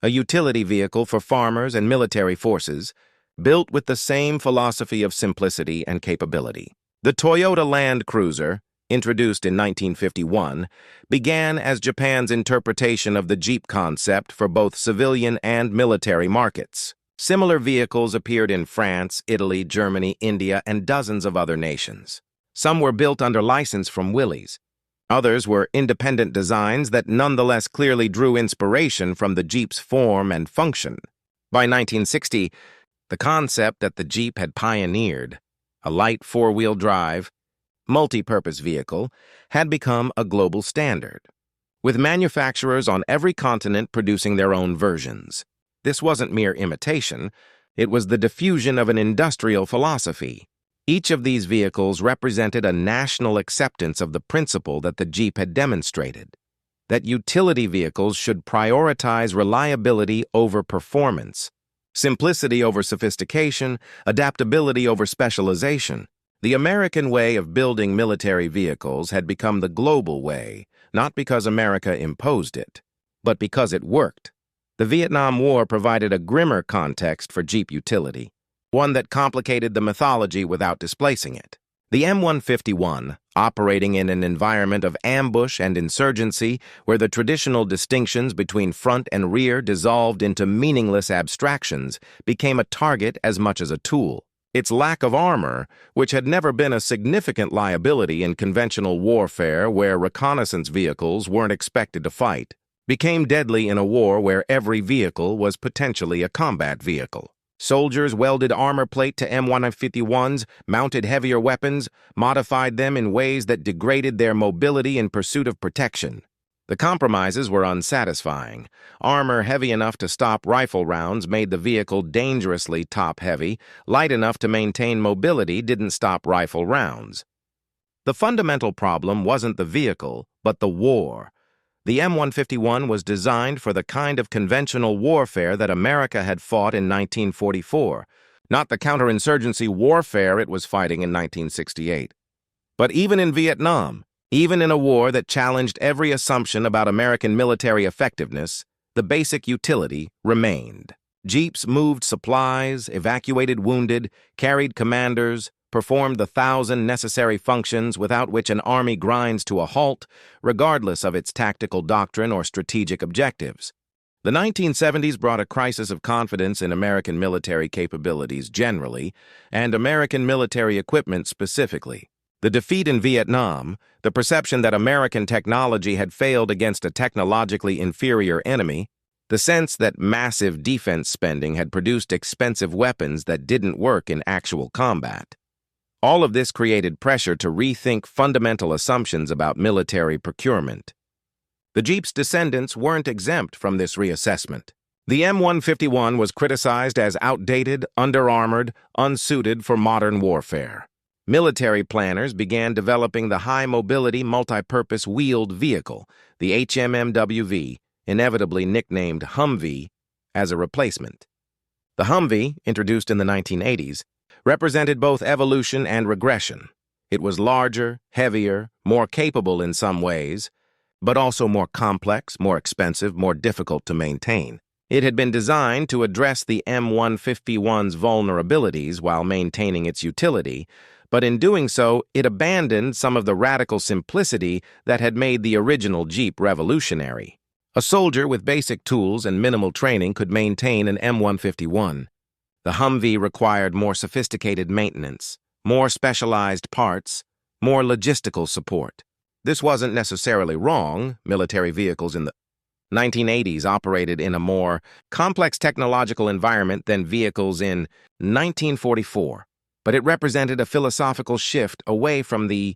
a utility vehicle for farmers and military forces, built with the same philosophy of simplicity and capability. The Toyota Land Cruiser, introduced in 1951, began as Japan's interpretation of the Jeep concept for both civilian and military markets. Similar vehicles appeared in France, Italy, Germany, India, and dozens of other nations. Some were built under license from Willys. Others were independent designs that nonetheless clearly drew inspiration from the Jeep's form and function. By 1960, the concept that the Jeep had pioneered, a light four-wheel drive, multi-purpose vehicle, had become a global standard, with manufacturers on every continent producing their own versions. This wasn't mere imitation, it was the diffusion of an industrial philosophy. Each of these vehicles represented a national acceptance of the principle that the Jeep had demonstrated, that utility vehicles should prioritize reliability over performance, simplicity over sophistication, adaptability over specialization. The American way of building military vehicles had become the global way, not because America imposed it, but because it worked. The Vietnam War provided a grimmer context for Jeep utility, one that complicated the mythology without displacing it. The M151, operating in an environment of ambush and insurgency where the traditional distinctions between front and rear dissolved into meaningless abstractions, became a target as much as a tool. Its lack of armor, which had never been a significant liability in conventional warfare where reconnaissance vehicles weren't expected to fight, became deadly in a war where every vehicle was potentially a combat vehicle. Soldiers welded armor plate to M151s, mounted heavier weapons, modified them in ways that degraded their mobility in pursuit of protection. The compromises were unsatisfying. Armor heavy enough to stop rifle rounds made the vehicle dangerously top-heavy. Light enough to maintain mobility didn't stop rifle rounds. The fundamental problem wasn't the vehicle, but the war. The M151 was designed for the kind of conventional warfare that America had fought in 1944, not the counterinsurgency warfare it was fighting in 1968. But even in Vietnam, even in a war that challenged every assumption about American military effectiveness, the basic utility remained. Jeeps moved supplies, evacuated wounded, carried commanders, performed the 1,000 necessary functions without which an army grinds to a halt, regardless of its tactical doctrine or strategic objectives. The 1970s brought a crisis of confidence in American military capabilities generally, and American military equipment specifically. The defeat in Vietnam, the perception that American technology had failed against a technologically inferior enemy, the sense that massive defense spending had produced expensive weapons that didn't work in actual combat. All of this created pressure to rethink fundamental assumptions about military procurement. The Jeep's descendants weren't exempt from this reassessment. The M151 was criticized as outdated, under-armored, unsuited for modern warfare. Military planners began developing the high-mobility, multi-purpose wheeled vehicle, the HMMWV, inevitably nicknamed Humvee, as a replacement. The Humvee, introduced in the 1980s, represented both evolution and regression. It was larger, heavier, more capable in some ways, but also more complex, more expensive, more difficult to maintain. It had been designed to address the M151's vulnerabilities while maintaining its utility, but in doing so, it abandoned some of the radical simplicity that had made the original Jeep revolutionary. A soldier with basic tools and minimal training could maintain an M151. The Humvee required more sophisticated maintenance, more specialized parts, more logistical support. This wasn't necessarily wrong. Military vehicles in the 1980s operated in a more complex technological environment than vehicles in 1944, but it represented a philosophical shift away from the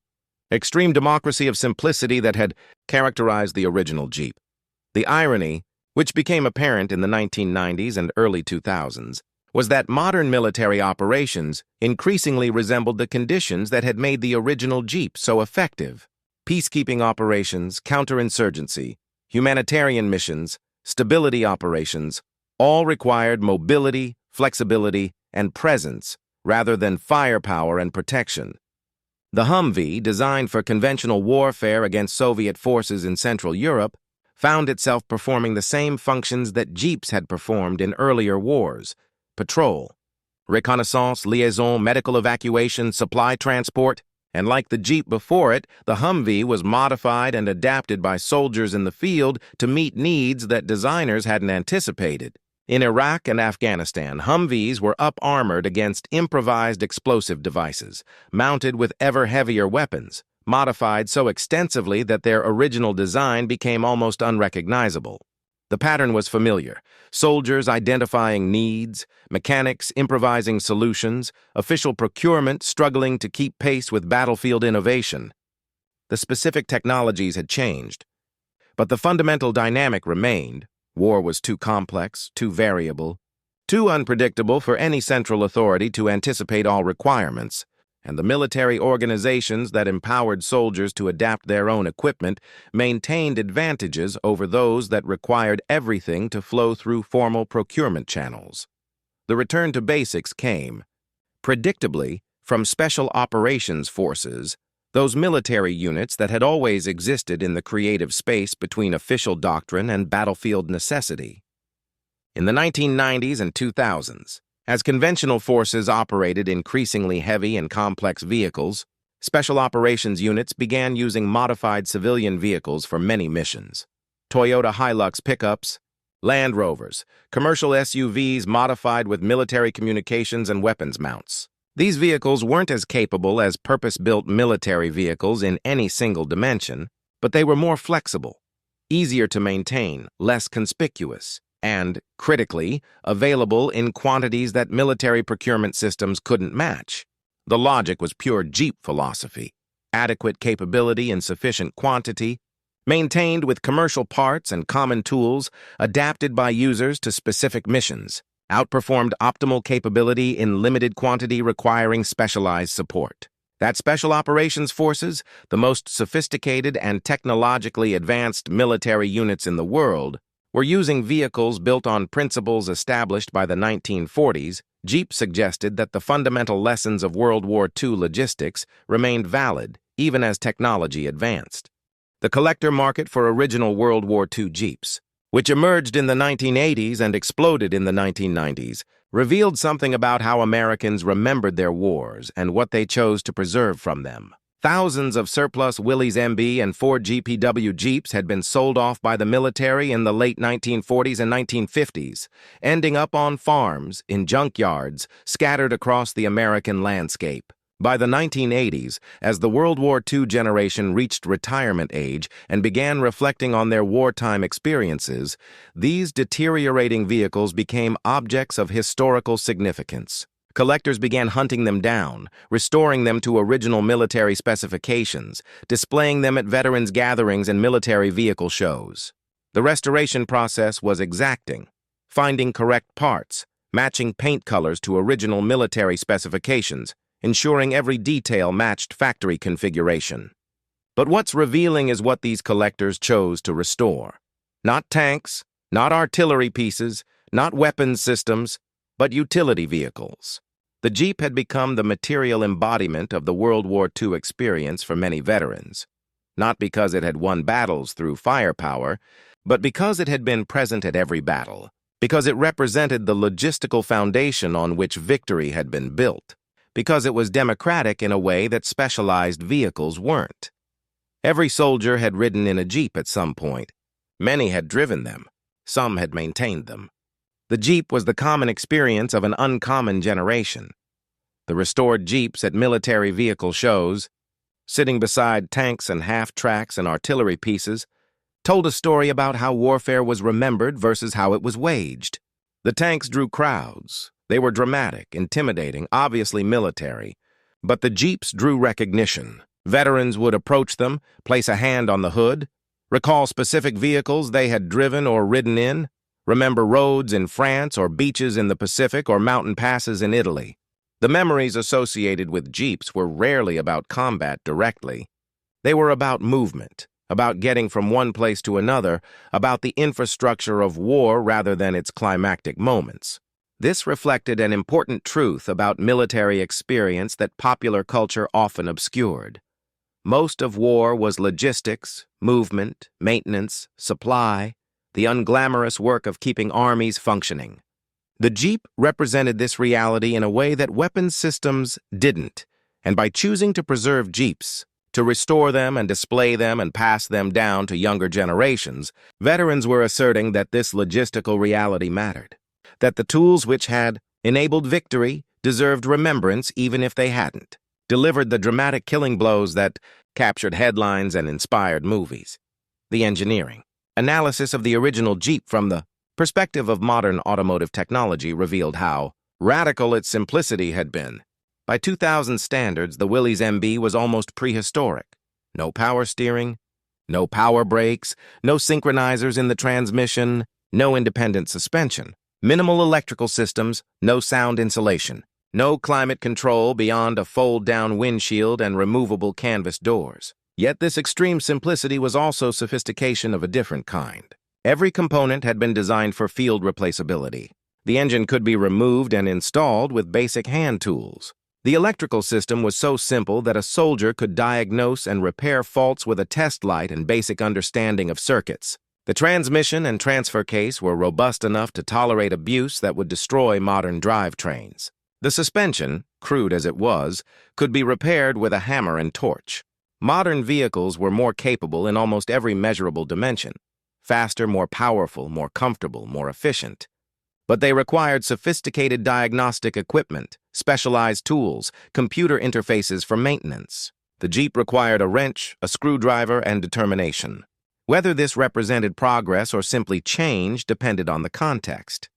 extreme democracy of simplicity that had characterized the original Jeep. The irony, which became apparent in the 1990s and early 2000s, was that modern military operations increasingly resembled the conditions that had made the original Jeep so effective. Peacekeeping operations, counterinsurgency, humanitarian missions, stability operations, all required mobility, flexibility, and presence rather than firepower and protection. The Humvee, designed for conventional warfare against Soviet forces in Central Europe, found itself performing the same functions that Jeeps had performed in earlier wars: patrol, reconnaissance, liaison, medical evacuation, supply transport, and like the Jeep before it, the Humvee was modified and adapted by soldiers in the field to meet needs that designers hadn't anticipated. In Iraq and Afghanistan, Humvees were up-armored against improvised explosive devices, mounted with ever heavier weapons, modified so extensively that their original design became almost unrecognizable. The pattern was familiar: soldiers identifying needs, mechanics improvising solutions, official procurement struggling to keep pace with battlefield innovation. The specific technologies had changed, but the fundamental dynamic remained. War was too complex, too variable, too unpredictable for any central authority to anticipate all requirements, and the military organizations that empowered soldiers to adapt their own equipment maintained advantages over those that required everything to flow through formal procurement channels. The return to basics came, predictably, from special operations forces, those military units that had always existed in the creative space between official doctrine and battlefield necessity. In the 1990s and 2000s, as conventional forces operated increasingly heavy and complex vehicles, Special operations units began using modified civilian vehicles for many missions. Toyota Hilux pickups, Land Rovers, commercial SUVs modified with military communications and weapons mounts. These vehicles weren't as capable as purpose-built military vehicles in any single dimension, but they were more flexible, easier to maintain, less conspicuous, and, critically, available in quantities that military procurement systems couldn't match. The logic was pure Jeep philosophy: adequate capability in sufficient quantity, maintained with commercial parts and common tools, adapted by users to specific missions, outperformed optimal capability in limited quantity requiring specialized support. That Special Operations Forces, the most sophisticated and technologically advanced military units in the world, were using vehicles built on principles established by the 1940s, Jeep suggested that the fundamental lessons of World War II logistics remained valid even as technology advanced. The collector market for original World War II Jeeps, which emerged in the 1980s and exploded in the 1990s, revealed something about how Americans remembered their wars and what they chose to preserve from them. Thousands of surplus Willys MB and Ford GPW Jeeps had been sold off by the military in the late 1940s and 1950s, ending up on farms, in junkyards, scattered across the American landscape. By the 1980s, as the World War II generation reached retirement age and began reflecting on their wartime experiences, these deteriorating vehicles became objects of historical significance. Collectors began hunting them down, restoring them to original military specifications, displaying them at veterans' gatherings and military vehicle shows. The restoration process was exacting, finding correct parts, matching paint colors to original military specifications, ensuring every detail matched factory configuration. But what's revealing is what these collectors chose to restore. Not tanks, not artillery pieces, not weapons systems, but utility vehicles. The Jeep had become the material embodiment of the World War II experience for many veterans, not because it had won battles through firepower, but because it had been present at every battle, because it represented the logistical foundation on which victory had been built, because it was democratic in a way that specialized vehicles weren't. Every soldier had ridden in a Jeep at some point. Many had driven them. Some had maintained them. The Jeep was the common experience of an uncommon generation. The restored Jeeps at military vehicle shows, sitting beside tanks and half-tracks and artillery pieces, told a story about how warfare was remembered versus how it was waged. The tanks drew crowds. They were dramatic, intimidating, obviously military. But the Jeeps drew recognition. Veterans would approach them, place a hand on the hood, recall specific vehicles they had driven or ridden in, remember roads in France or beaches in the Pacific or mountain passes in Italy. The memories associated with Jeeps were rarely about combat directly. They were about movement, about getting from one place to another, about the infrastructure of war rather than its climactic moments. This reflected an important truth about military experience that popular culture often obscured. Most of war was logistics, movement, maintenance, supply, the unglamorous work of keeping armies functioning. The Jeep represented this reality in a way that weapons systems didn't, and by choosing to preserve Jeeps, to restore them and display them and pass them down to younger generations, veterans were asserting that this logistical reality mattered, that the tools which had enabled victory deserved remembrance even if they hadn't, delivered the dramatic killing blows that captured headlines and inspired movies. The engineering. Analysis of the original Jeep from the perspective of modern automotive technology revealed how radical its simplicity had been. By 2000 standards, the Willys MB was almost prehistoric. No power steering, no power brakes, no synchronizers in the transmission, no independent suspension, minimal electrical systems, no sound insulation, no climate control beyond a fold-down windshield and removable canvas doors. Yet this extreme simplicity was also sophistication of a different kind. Every component had been designed for field replaceability. The engine could be removed and installed with basic hand tools. The electrical system was so simple that a soldier could diagnose and repair faults with a test light and basic understanding of circuits. The transmission and transfer case were robust enough to tolerate abuse that would destroy modern drivetrains. The suspension, crude as it was, could be repaired with a hammer and torch. Modern vehicles were more capable in almost every measurable dimension. Faster, more powerful, more comfortable, more efficient. But they required sophisticated diagnostic equipment, specialized tools, computer interfaces for maintenance. The Jeep required a wrench, a screwdriver, and determination. Whether this represented progress or simply change depended on the context.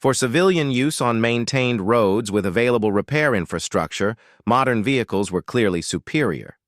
For civilian use on maintained roads with available repair infrastructure, modern vehicles were clearly superior.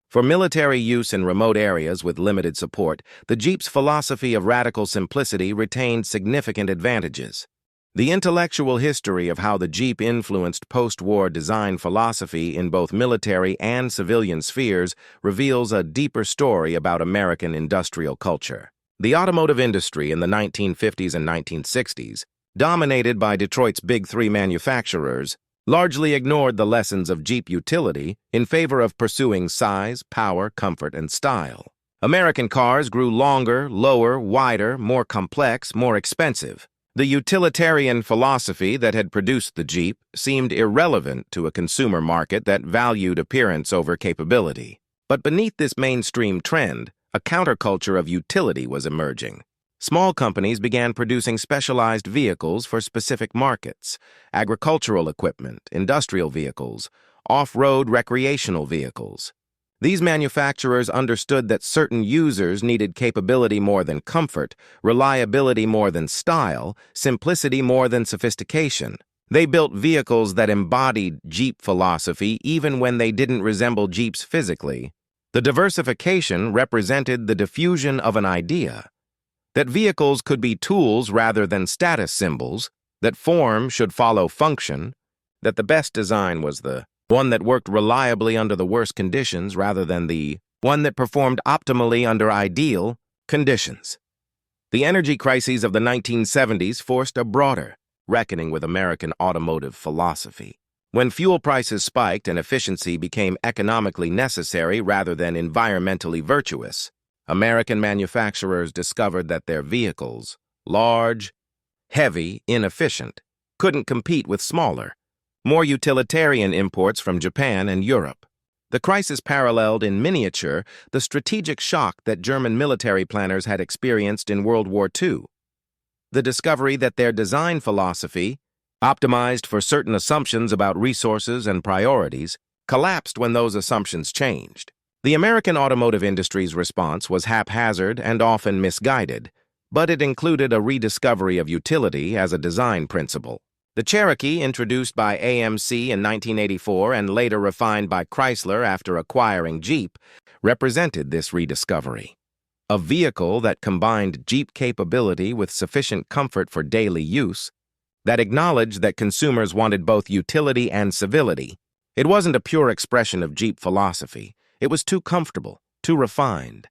For military use in remote areas with limited support, the Jeep's philosophy of radical simplicity retained significant advantages. The intellectual history of how the Jeep influenced post-war design philosophy in both military and civilian spheres reveals a deeper story about American industrial culture. The automotive industry in the 1950s and 1960s, dominated by Detroit's Big Three manufacturers, largely ignored the lessons of Jeep utility in favor of pursuing size, power, comfort, and style. American cars grew longer, lower, wider, more complex, more expensive. The utilitarian philosophy that had produced the Jeep seemed irrelevant to a consumer market that valued appearance over capability. But beneath this mainstream trend, a counterculture of utility was emerging. Small companies began producing specialized vehicles for specific markets: agricultural equipment, industrial vehicles, off-road recreational vehicles. These manufacturers understood that certain users needed capability more than comfort, reliability more than style, simplicity more than sophistication. They built vehicles that embodied Jeep philosophy even when they didn't resemble Jeeps physically. The diversification represented the diffusion of an idea: that vehicles could be tools rather than status symbols, that form should follow function, that the best design was the one that worked reliably under the worst conditions rather than the one that performed optimally under ideal conditions. The energy crises of the 1970s forced a broader reckoning with American automotive philosophy. When fuel prices spiked and efficiency became economically necessary rather than environmentally virtuous, American manufacturers discovered that their vehicles, large, heavy, inefficient, couldn't compete with smaller, more utilitarian imports from Japan and Europe. The crisis paralleled in miniature the strategic shock that German military planners had experienced in World War II. The discovery that their design philosophy, optimized for certain assumptions about resources and priorities, collapsed when those assumptions changed. The American automotive industry's response was haphazard and often misguided, but it included a rediscovery of utility as a design principle. The Cherokee, introduced by AMC in 1984 and later refined by Chrysler after acquiring Jeep, represented this rediscovery. A vehicle that combined Jeep capability with sufficient comfort for daily use, that acknowledged that consumers wanted both utility and civility. It wasn't a pure expression of Jeep philosophy. It was too comfortable, too refined,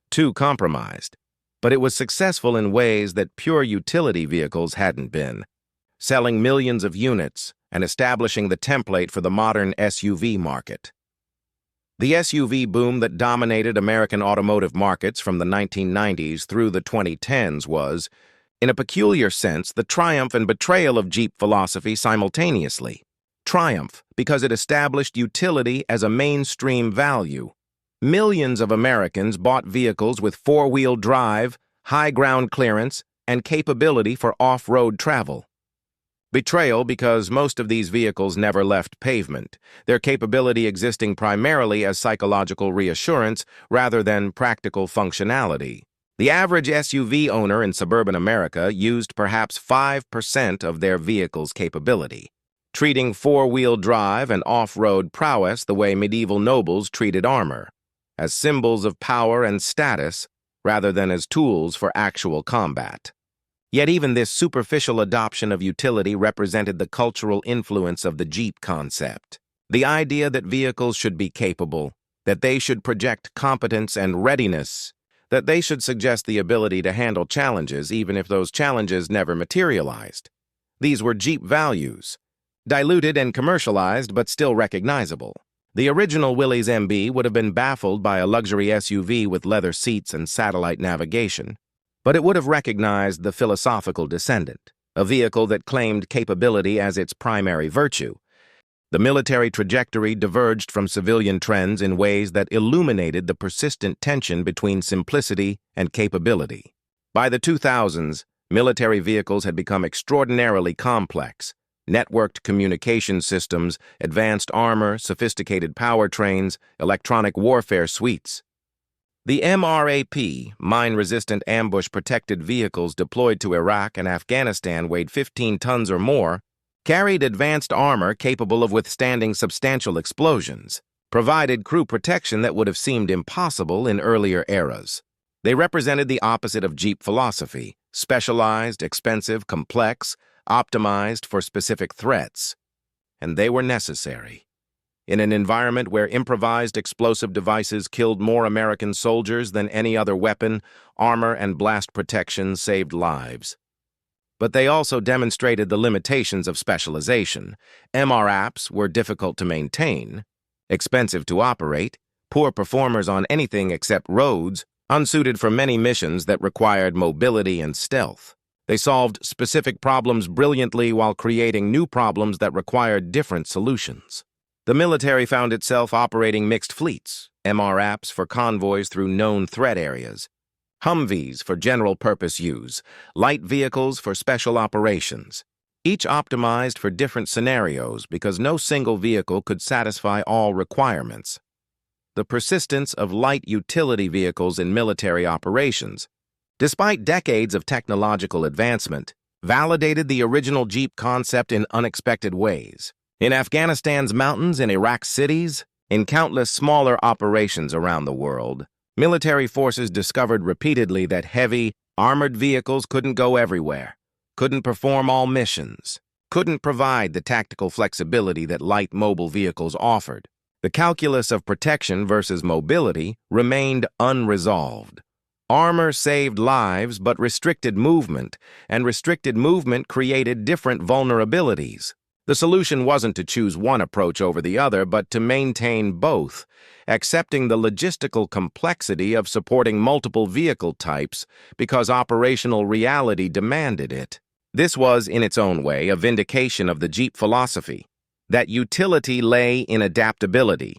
too compromised. But it was successful in ways that pure utility vehicles hadn't been, selling millions of units and establishing the template for the modern SUV market. The SUV boom that dominated American automotive markets from the 1990s through the 2010s was, in a peculiar sense, the triumph and betrayal of Jeep philosophy simultaneously. Triumph because it established utility as a mainstream value. Millions of Americans bought vehicles with four-wheel drive, high ground clearance, and capability for off-road travel. Betrayal because most of these vehicles never left pavement, their capability existing primarily as psychological reassurance rather than practical functionality. The average SUV owner in suburban America used perhaps 5% of their vehicle's capability, treating four-wheel drive and off-road prowess the way medieval nobles treated armor, as symbols of power and status rather than as tools for actual combat. Yet even this superficial adoption of utility represented the cultural influence of the Jeep concept. The idea that vehicles should be capable, that they should project competence and readiness, that they should suggest the ability to handle challenges even if those challenges never materialized. These were Jeep values, diluted and commercialized but still recognizable. The original Willys MB would have been baffled by a luxury SUV with leather seats and satellite navigation, but it would have recognized the philosophical descendant. a vehicle that claimed capability as its primary virtue. The military trajectory diverged from civilian trends in ways that illuminated the persistent tension between simplicity and capability. By the 2000s, military vehicles had become extraordinarily complex. Networked communication systems, advanced armor, sophisticated powertrains, electronic warfare suites. The MRAP, mine-resistant ambush-protected vehicles deployed to Iraq and Afghanistan weighed 15 tons or more, carried advanced armor capable of withstanding substantial explosions, provided crew protection that would have seemed impossible in earlier eras. They represented the opposite of Jeep philosophy: specialized, expensive, complex, optimized for specific threats. And they were necessary. In an environment where improvised explosive devices killed more American soldiers than any other weapon, armor and blast protection saved lives. But they also demonstrated the limitations of specialization. MRAPs were difficult to maintain, expensive to operate, poor performers on anything except roads, unsuited for many missions that required mobility and stealth. They solved specific problems brilliantly while creating new problems that required different solutions. The military found itself operating mixed fleets, MRAPs for convoys through known threat areas, Humvees for general-purpose use, light vehicles for special operations, each optimized for different scenarios because no single vehicle could satisfy all requirements. The persistence of light utility vehicles in military operations, despite decades of technological advancement, validated the original Jeep concept in unexpected ways. In Afghanistan's mountains, in Iraq's cities, in countless smaller operations around the world, military forces discovered repeatedly that heavy, armored vehicles couldn't go everywhere, couldn't perform all missions, couldn't provide the tactical flexibility that light mobile vehicles offered. The calculus of protection versus mobility remained unresolved. Armor saved lives but restricted movement, and restricted movement created different vulnerabilities. The solution wasn't to choose one approach over the other, but to maintain both, accepting the logistical complexity of supporting multiple vehicle types because operational reality demanded it. This was, in its own way, a vindication of the Jeep philosophy, that utility lay in adaptability,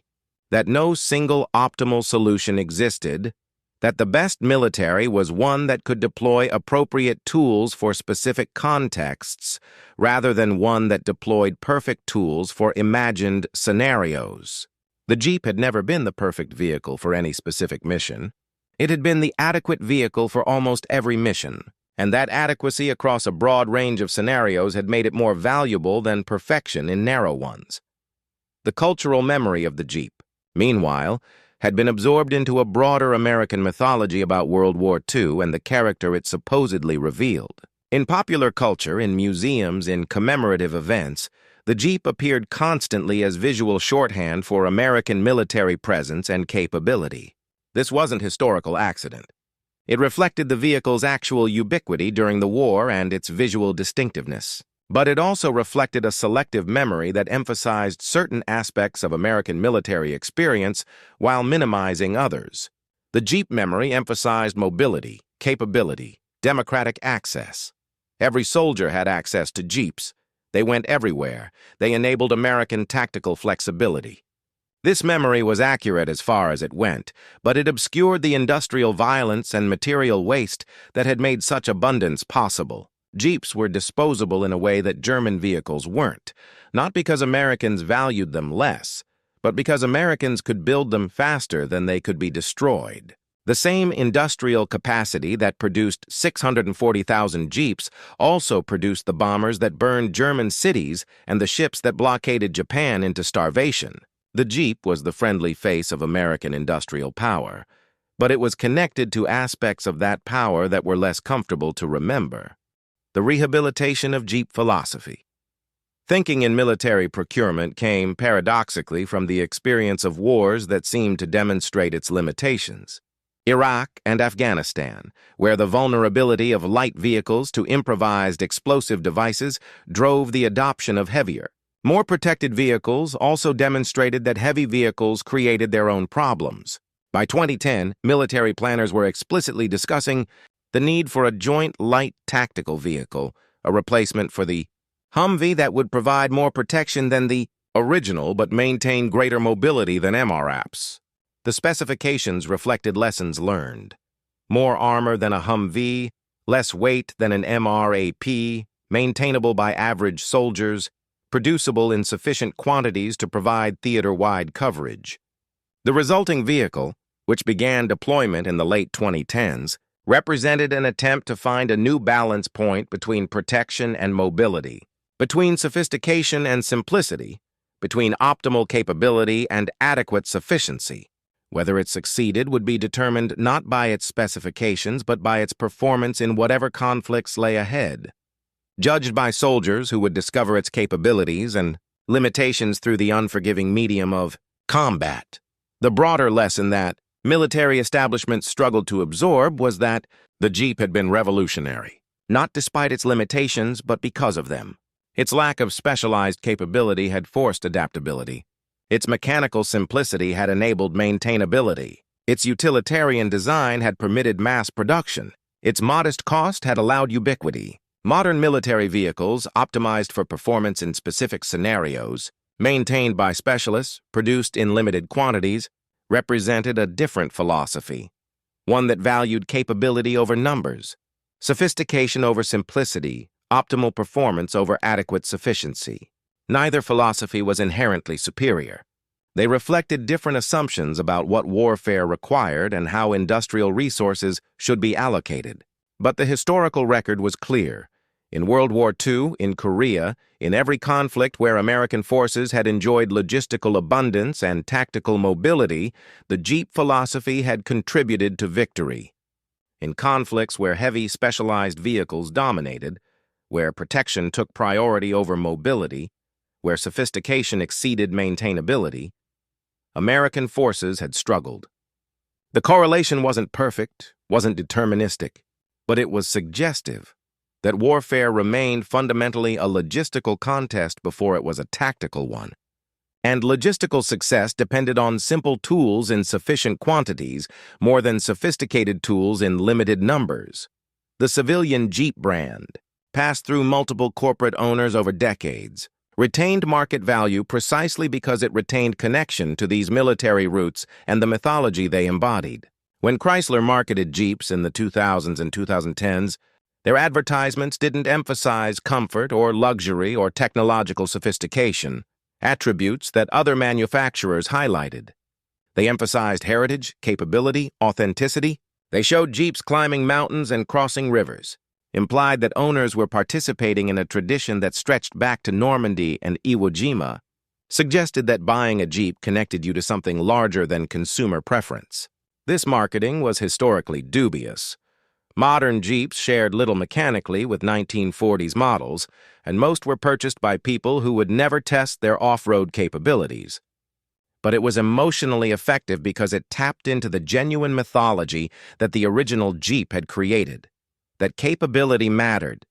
that no single optimal solution existed, that the best military was one that could deploy appropriate tools for specific contexts rather than one that deployed perfect tools for imagined scenarios. The Jeep had never been the perfect vehicle for any specific mission. It had been the adequate vehicle for almost every mission, and that adequacy across a broad range of scenarios had made it more valuable than perfection in narrow ones. The cultural memory of the Jeep, meanwhile, had been absorbed into a broader American mythology about World War II and the character it supposedly revealed. In popular culture, in museums, in commemorative events, the Jeep appeared constantly as visual shorthand for American military presence and capability. This wasn't historical accident. It reflected the vehicle's actual ubiquity during the war and its visual distinctiveness. But it also reflected a selective memory that emphasized certain aspects of American military experience while minimizing others. The Jeep memory emphasized mobility, capability, democratic access. Every soldier had access to Jeeps. They went everywhere. They enabled American tactical flexibility. This memory was accurate as far as it went, but it obscured the industrial violence and material waste that had made such abundance possible. Jeeps were disposable in a way that German vehicles weren't, not because Americans valued them less, but because Americans could build them faster than they could be destroyed. The same industrial capacity that produced 640,000 Jeeps also produced the bombers that burned German cities and the ships that blockaded Japan into starvation. The Jeep was the friendly face of American industrial power, but it was connected to aspects of that power that were less comfortable to remember. The rehabilitation of Jeep philosophy. Thinking in military procurement came, paradoxically, from the experience of wars that seemed to demonstrate its limitations. Iraq and Afghanistan, where the vulnerability of light vehicles to improvised explosive devices drove the adoption of heavier, more protected vehicles, also demonstrated that heavy vehicles created their own problems. By 2010, military planners were explicitly discussing the need for a joint light tactical vehicle, a replacement for the Humvee that would provide more protection than the original but maintain greater mobility than MRAPs. The specifications reflected lessons learned. More armor than a Humvee, less weight than an MRAP, maintainable by average soldiers, producible in sufficient quantities to provide theater-wide coverage. The resulting vehicle, which began deployment in the late 2010s, represented an attempt to find a new balance point between protection and mobility, between sophistication and simplicity, between optimal capability and adequate sufficiency. Whether it succeeded would be determined not by its specifications but by its performance in whatever conflicts lay ahead. Judged by soldiers who would discover its capabilities and limitations through the unforgiving medium of combat. The broader lesson that military establishments struggled to absorb was that the Jeep had been revolutionary, not despite its limitations but because of them. Its lack of specialized capability had forced adaptability. Its mechanical simplicity had enabled maintainability. Its utilitarian design had permitted mass production. Its modest cost had allowed ubiquity. Modern military vehicles, optimized for performance in specific scenarios, maintained by specialists, produced in limited quantities, represented a different philosophy, one that valued capability over numbers, sophistication over simplicity, optimal performance over adequate sufficiency. Neither philosophy was inherently superior. They reflected different assumptions about what warfare required and how industrial resources should be allocated. But the historical record was clear. In World War II, in Korea, in every conflict where American forces had enjoyed logistical abundance and tactical mobility, the Jeep philosophy had contributed to victory. In conflicts where heavy specialized vehicles dominated, where protection took priority over mobility, where sophistication exceeded maintainability, American forces had struggled. The correlation wasn't perfect, wasn't deterministic, but it was suggestive that warfare remained fundamentally a logistical contest before it was a tactical one. And logistical success depended on simple tools in sufficient quantities more than sophisticated tools in limited numbers. The civilian Jeep brand, passed through multiple corporate owners over decades, retained market value precisely because it retained connection to these military roots and the mythology they embodied. When Chrysler marketed Jeeps in the 2000s and 2010s, their advertisements didn't emphasize comfort or luxury or technological sophistication, attributes that other manufacturers highlighted. They emphasized heritage, capability, authenticity. They showed Jeeps climbing mountains and crossing rivers, implied that owners were participating in a tradition that stretched back to Normandy and Iwo Jima, suggested that buying a Jeep connected you to something larger than consumer preference. This marketing was historically dubious. Modern Jeeps shared little mechanically with 1940s models, and most were purchased by people who would never test their off-road capabilities. But it was emotionally effective because it tapped into the genuine mythology that the original Jeep had created, that capability mattered,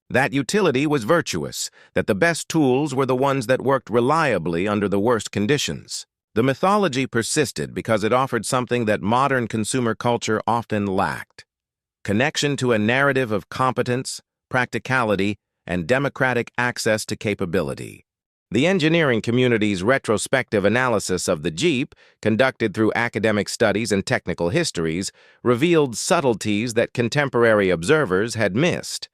that utility was virtuous, that the best tools were the ones that worked reliably under the worst conditions. The mythology persisted because it offered something that modern consumer culture often lacked: connection to a narrative of competence, practicality, and democratic access to capability. The engineering community's retrospective analysis of the Jeep, conducted through academic studies and technical histories, revealed subtleties that contemporary observers had missed.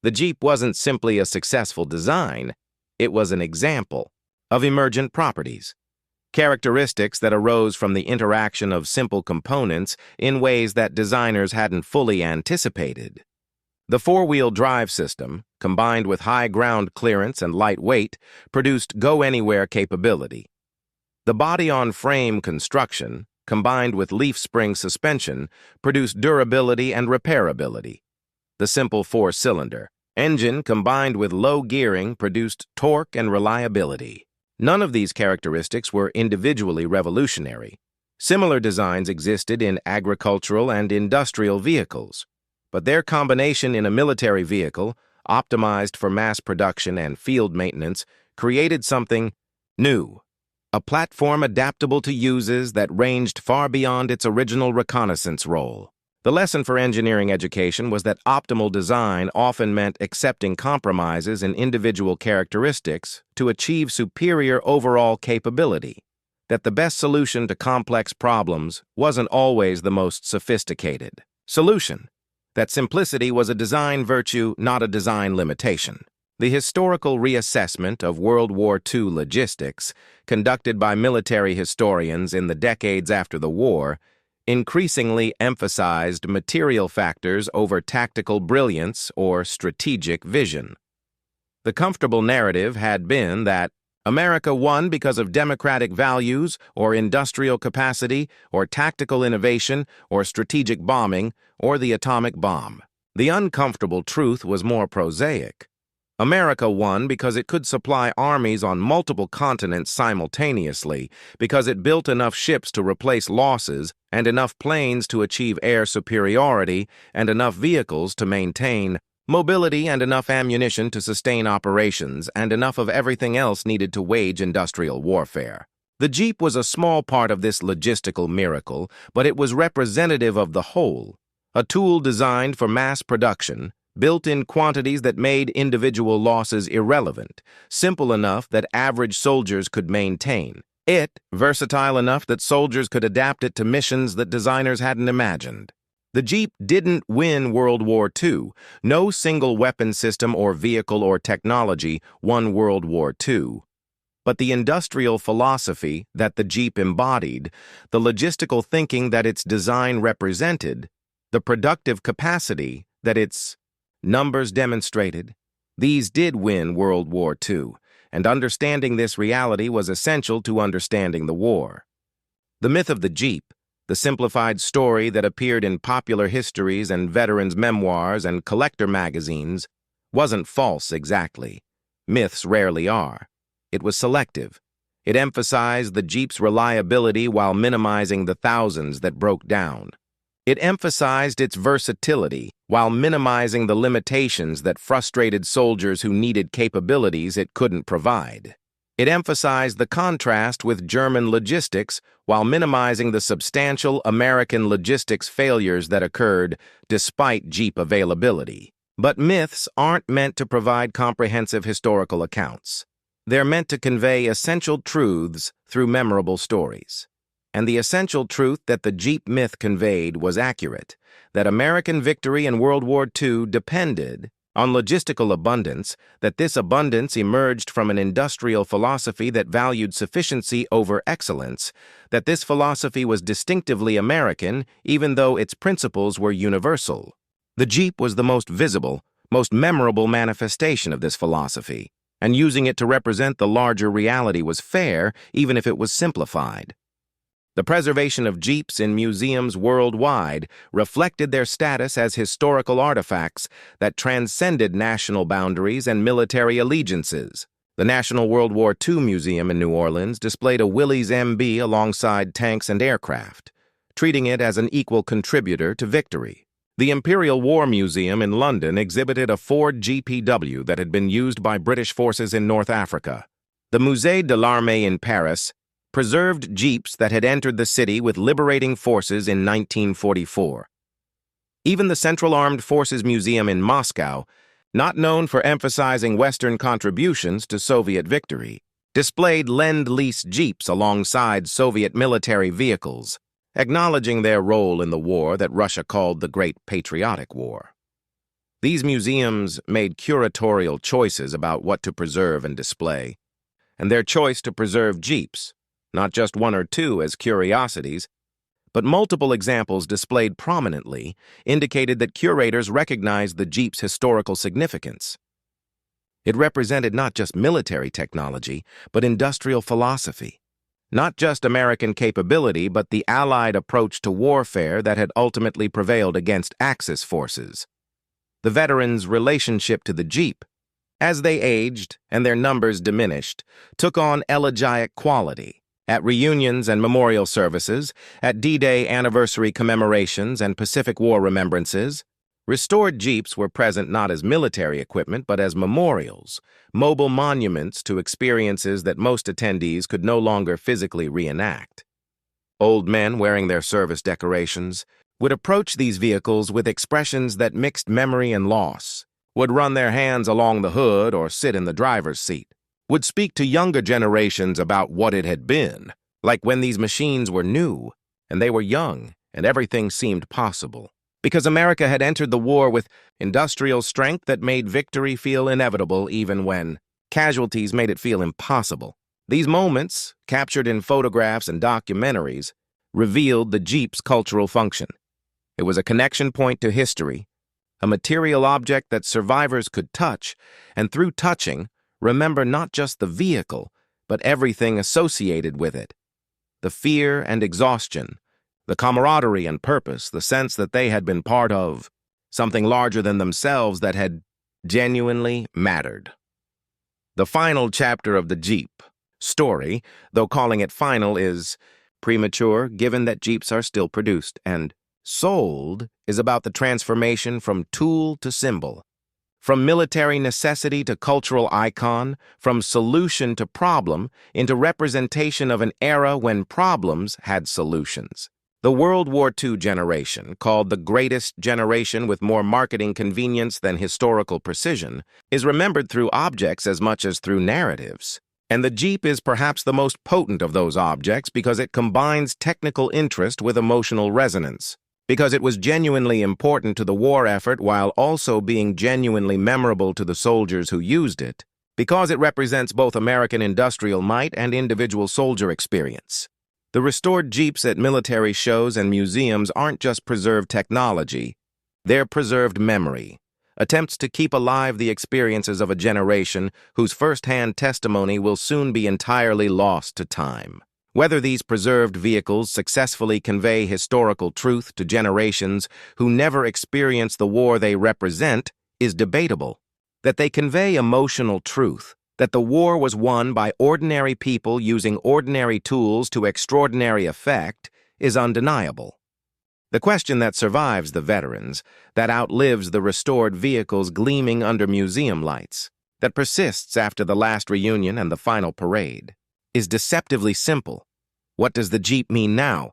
The Jeep wasn't simply a successful design, it was an example of emergent properties, characteristics that arose from the interaction of simple components in ways that designers hadn't fully anticipated. The four-wheel drive system, combined with high ground clearance and light weight, produced go-anywhere capability. The body-on-frame construction, combined with leaf spring suspension, produced durability and repairability. The simple four-cylinder engine, combined with low gearing, produced torque and reliability. None of these characteristics were individually revolutionary. Similar designs existed in agricultural and industrial vehicles, but their combination in a military vehicle, optimized for mass production and field maintenance, created something new, a platform adaptable to uses that ranged far beyond its original reconnaissance role. The lesson for engineering education was that optimal design often meant accepting compromises in individual characteristics to achieve superior overall capability, that the best solution to complex problems wasn't always the most sophisticated solution, that simplicity was a design virtue, not a design limitation. The historical reassessment of World War II logistics, conducted by military historians in the decades after the war, increasingly emphasized material factors over tactical brilliance or strategic vision. The comfortable narrative had been that America won because of democratic values or industrial capacity or tactical innovation or strategic bombing or the atomic bomb. The uncomfortable truth was more prosaic. America won because it could supply armies on multiple continents simultaneously, because it built enough ships to replace losses and enough planes to achieve air superiority and enough vehicles to maintain mobility and enough ammunition to sustain operations and enough of everything else needed to wage industrial warfare. The Jeep was a small part of this logistical miracle, but it was representative of the whole, a tool designed for mass production, built in quantities that made individual losses irrelevant, simple enough that average soldiers could maintain it, versatile enough that soldiers could adapt it to missions that designers hadn't imagined. The Jeep didn't win World War II. No single weapon system or vehicle or technology won World War II. But the industrial philosophy that the Jeep embodied, the logistical thinking that its design represented, the productive capacity that its numbers demonstrated, these did win World War II, and understanding this reality was essential to understanding the war. The myth of the Jeep, the simplified story that appeared in popular histories and veterans' memoirs and collector magazines, wasn't false exactly. Myths rarely are. It was selective. It emphasized the Jeep's reliability while minimizing the thousands that broke down. It emphasized its versatility while minimizing the limitations that frustrated soldiers who needed capabilities it couldn't provide. It emphasized the contrast with German logistics while minimizing the substantial American logistics failures that occurred despite Jeep availability. But myths aren't meant to provide comprehensive historical accounts. They're meant to convey essential truths through memorable stories. And the essential truth that the Jeep myth conveyed was accurate, that American victory in World War II depended on logistical abundance, that this abundance emerged from an industrial philosophy that valued sufficiency over excellence, that this philosophy was distinctively American even though its principles were universal. The Jeep was the most visible, most memorable manifestation of this philosophy, and using it to represent the larger reality was fair even if it was simplified. The preservation of Jeeps in museums worldwide reflected their status as historical artifacts that transcended national boundaries and military allegiances. The National World War II Museum in New Orleans displayed a Willys MB alongside tanks and aircraft, treating it as an equal contributor to victory. The Imperial War Museum in London exhibited a Ford GPW that had been used by British forces in North Africa. The Musée de l'Armée in Paris preserved Jeeps that had entered the city with liberating forces in 1944. Even the Central Armed Forces Museum in Moscow, not known for emphasizing Western contributions to Soviet victory, displayed Lend-Lease Jeeps alongside Soviet military vehicles, acknowledging their role in the war that Russia called the Great Patriotic War. These museums made curatorial choices about what to preserve and display, and their choice to preserve Jeeps, not just one or two as curiosities, but multiple examples displayed prominently, indicated that curators recognized the Jeep's historical significance. It represented not just military technology, but industrial philosophy. Not just American capability, but the Allied approach to warfare that had ultimately prevailed against Axis forces. The veterans' relationship to the Jeep, as they aged and their numbers diminished, took on elegiac quality. At reunions and memorial services, at D-Day anniversary commemorations and Pacific War remembrances, restored Jeeps were present not as military equipment but as memorials, mobile monuments to experiences that most attendees could no longer physically reenact. Old men wearing their service decorations, would approach these vehicles with expressions that mixed memory and loss, would run their hands along the hood or sit in the driver's seat, would speak to younger generations about what it had been, like when these machines were new, and they were young, and everything seemed possible. Because America had entered the war with industrial strength that made victory feel inevitable even when casualties made it feel impossible. These moments, captured in photographs and documentaries, revealed the Jeep's cultural function. It was a connection point to history, a material object that survivors could touch, and through touching, remember not just the vehicle, but everything associated with it. The fear and exhaustion, the camaraderie and purpose, the sense that they had been part of something larger than themselves that had genuinely mattered. The final chapter of the Jeep story, though calling it final, is premature given that Jeeps are still produced, and sold is about the transformation from tool to symbol, from military necessity to cultural icon, from solution to problem, into representation of an era when problems had solutions. The World War II generation, called the greatest generation with more marketing convenience than historical precision, is remembered through objects as much as through narratives. And the Jeep is perhaps the most potent of those objects because it combines technical interest with emotional resonance, because it was genuinely important to the war effort while also being genuinely memorable to the soldiers who used it, because it represents both American industrial might and individual soldier experience. The restored Jeeps at military shows and museums aren't just preserved technology, they're preserved memory, attempts to keep alive the experiences of a generation whose first-hand testimony will soon be entirely lost to time. Whether these preserved vehicles successfully convey historical truth to generations who never experienced the war they represent is debatable. That they convey emotional truth, that the war was won by ordinary people using ordinary tools to extraordinary effect, is undeniable. The question that survives the veterans, that outlives the restored vehicles gleaming under museum lights, that persists after the last reunion and the final parade, is deceptively simple. What does the Jeep mean now?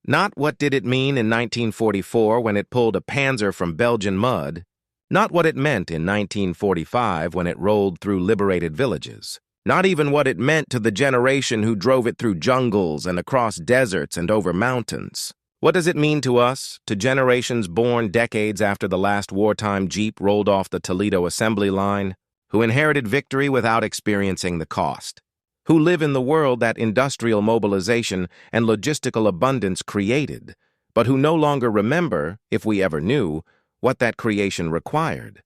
Not what did it mean in 1944 when it pulled a Panzer from Belgian mud, not what it meant in 1945 when it rolled through liberated villages, not even what it meant to the generation who drove it through jungles and across deserts and over mountains. What does it mean to us, to generations born decades after the last wartime Jeep rolled off the Toledo assembly line, who inherited victory without experiencing the cost, who live in the world that industrial mobilization and logistical abundance created, but who no longer remember, if we ever knew, what that creation required?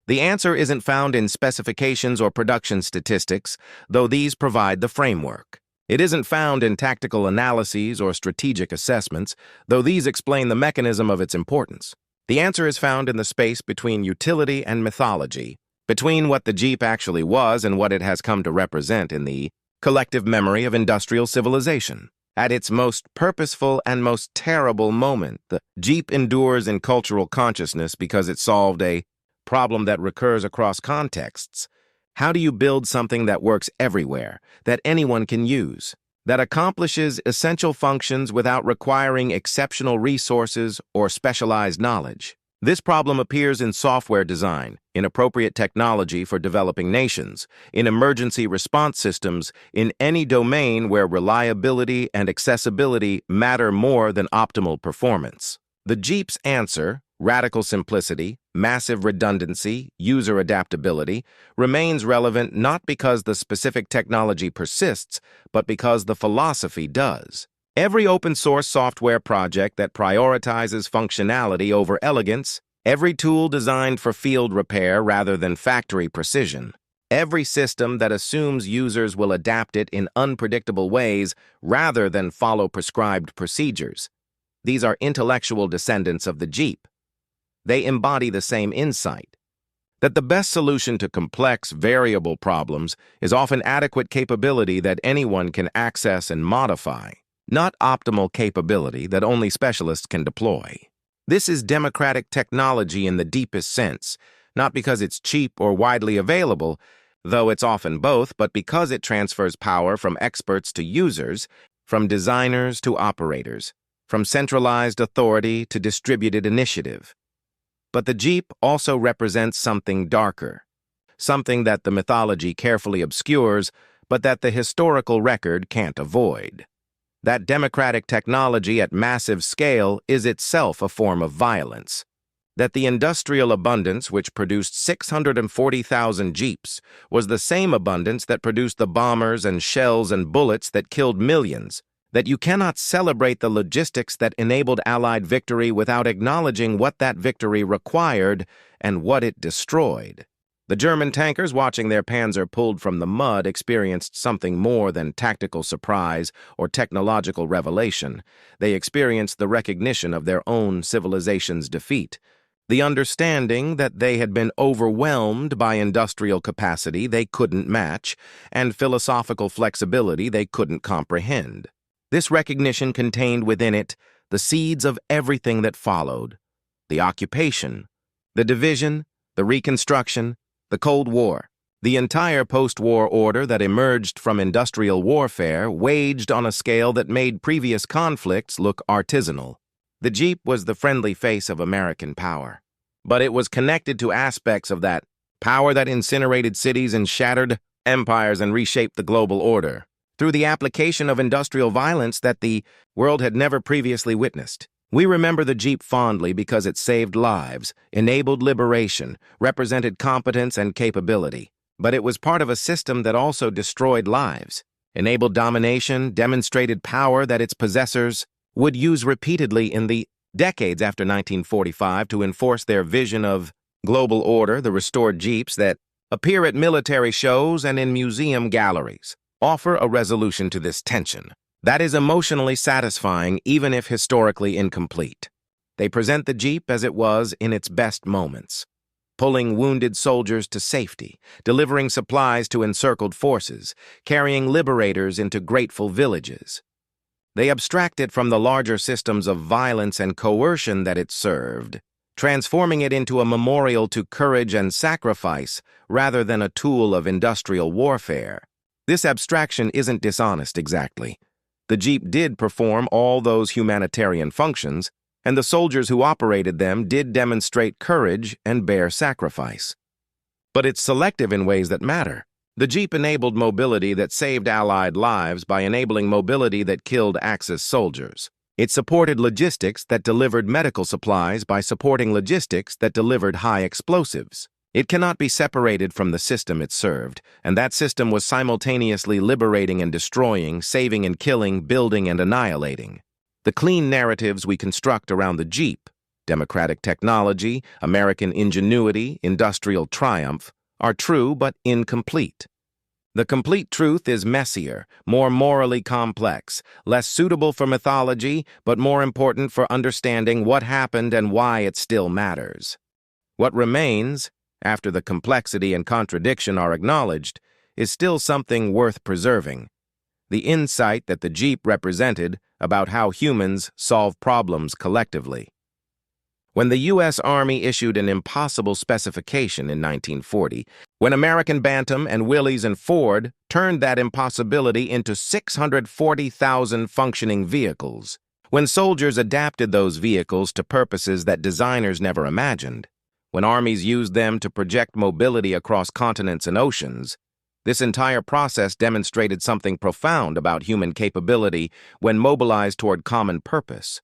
The answer isn't found in specifications or production statistics, though these provide the framework. It isn't found in tactical analyses or strategic assessments, though these explain the mechanism of its importance. The answer is found in the space between utility and mythology, between what the Jeep actually was and what it has come to represent in the collective memory of industrial civilization. At its most purposeful and most terrible moment, the Jeep endures in cultural consciousness because it solved a problem that recurs across contexts. How do you build something that works everywhere, that anyone can use, that accomplishes essential functions without requiring exceptional resources or specialized knowledge? This problem appears in software design, in appropriate technology for developing nations, in emergency response systems, in any domain where reliability and accessibility matter more than optimal performance. The Jeep's answer, radical simplicity, massive redundancy, user adaptability, remains relevant not because the specific technology persists, but because the philosophy does. Every open-source software project that prioritizes functionality over elegance, every tool designed for field repair rather than factory precision, every system that assumes users will adapt it in unpredictable ways rather than follow prescribed procedures. These are intellectual descendants of the Jeep. They embody the same insight, that the best solution to complex, variable problems is often adequate capability that anyone can access and modify, not optimal capability that only specialists can deploy. This is democratic technology in the deepest sense, not because it's cheap or widely available, though it's often both, but because it transfers power from experts to users, from designers to operators. from centralized authority to distributed initiative. But the Jeep also represents something darker, something that the mythology carefully obscures, but that the historical record can't avoid. That democratic technology at massive scale is itself a form of violence. That the industrial abundance which produced 640,000 Jeeps was the same abundance that produced the bombers and shells and bullets that killed millions. That you cannot celebrate the logistics that enabled Allied victory without acknowledging what that victory required and what it destroyed. The German tankers watching their panzer pulled from the mud experienced something more than tactical surprise or technological revelation. They experienced the recognition of their own civilization's defeat. The understanding that they had been overwhelmed by industrial capacity they couldn't match and philosophical flexibility they couldn't comprehend. This recognition contained within it the seeds of everything that followed: the occupation, the division, the reconstruction, the Cold War. The entire post-war order that emerged from industrial warfare waged on a scale that made previous conflicts look artisanal. The Jeep was the friendly face of American power, but it was connected to aspects of that power that incinerated cities and shattered empires and reshaped the global order through the application of industrial violence that the world had never previously witnessed. We remember the Jeep fondly because it saved lives, enabled liberation, represented competence and capability. But it was part of a system that also destroyed lives, enabled domination, demonstrated power that its possessors would use repeatedly in the decades after 1945 to enforce their vision of global order. The restored Jeeps that appear at military shows and in museum galleries offer a resolution to this tension that is emotionally satisfying even if historically incomplete. They present the Jeep as it was in its best moments, pulling wounded soldiers to safety, delivering supplies to encircled forces, carrying liberators into grateful villages. They abstract it from the larger systems of violence and coercion that it served, transforming it into a memorial to courage and sacrifice rather than a tool of industrial warfare. This abstraction isn't dishonest exactly. The Jeep did perform all those humanitarian functions, and the soldiers who operated them did demonstrate courage and bear sacrifice. But it's selective in ways that matter. The Jeep enabled mobility that saved Allied lives by enabling mobility that killed Axis soldiers. It supported logistics that delivered medical supplies by supporting logistics that delivered high explosives. It cannot be separated from the system it served, and that system was simultaneously liberating and destroying, saving and killing, building and annihilating. The clean narratives we construct around the Jeep, democratic technology, American ingenuity, industrial triumph, are true but incomplete. The complete truth is messier, more morally complex, less suitable for mythology, but more important for understanding what happened and why it still matters. What remains, after the complexity and contradiction are acknowledged, is still something worth preserving: the insight that the Jeep represented about how humans solve problems collectively. When the U.S. Army issued an impossible specification in 1940, when American Bantam and Willys and Ford turned that impossibility into 640,000 functioning vehicles, when soldiers adapted those vehicles to purposes that designers never imagined, when armies used them to project mobility across continents and oceans, this entire process demonstrated something profound about human capability when mobilized toward common purpose.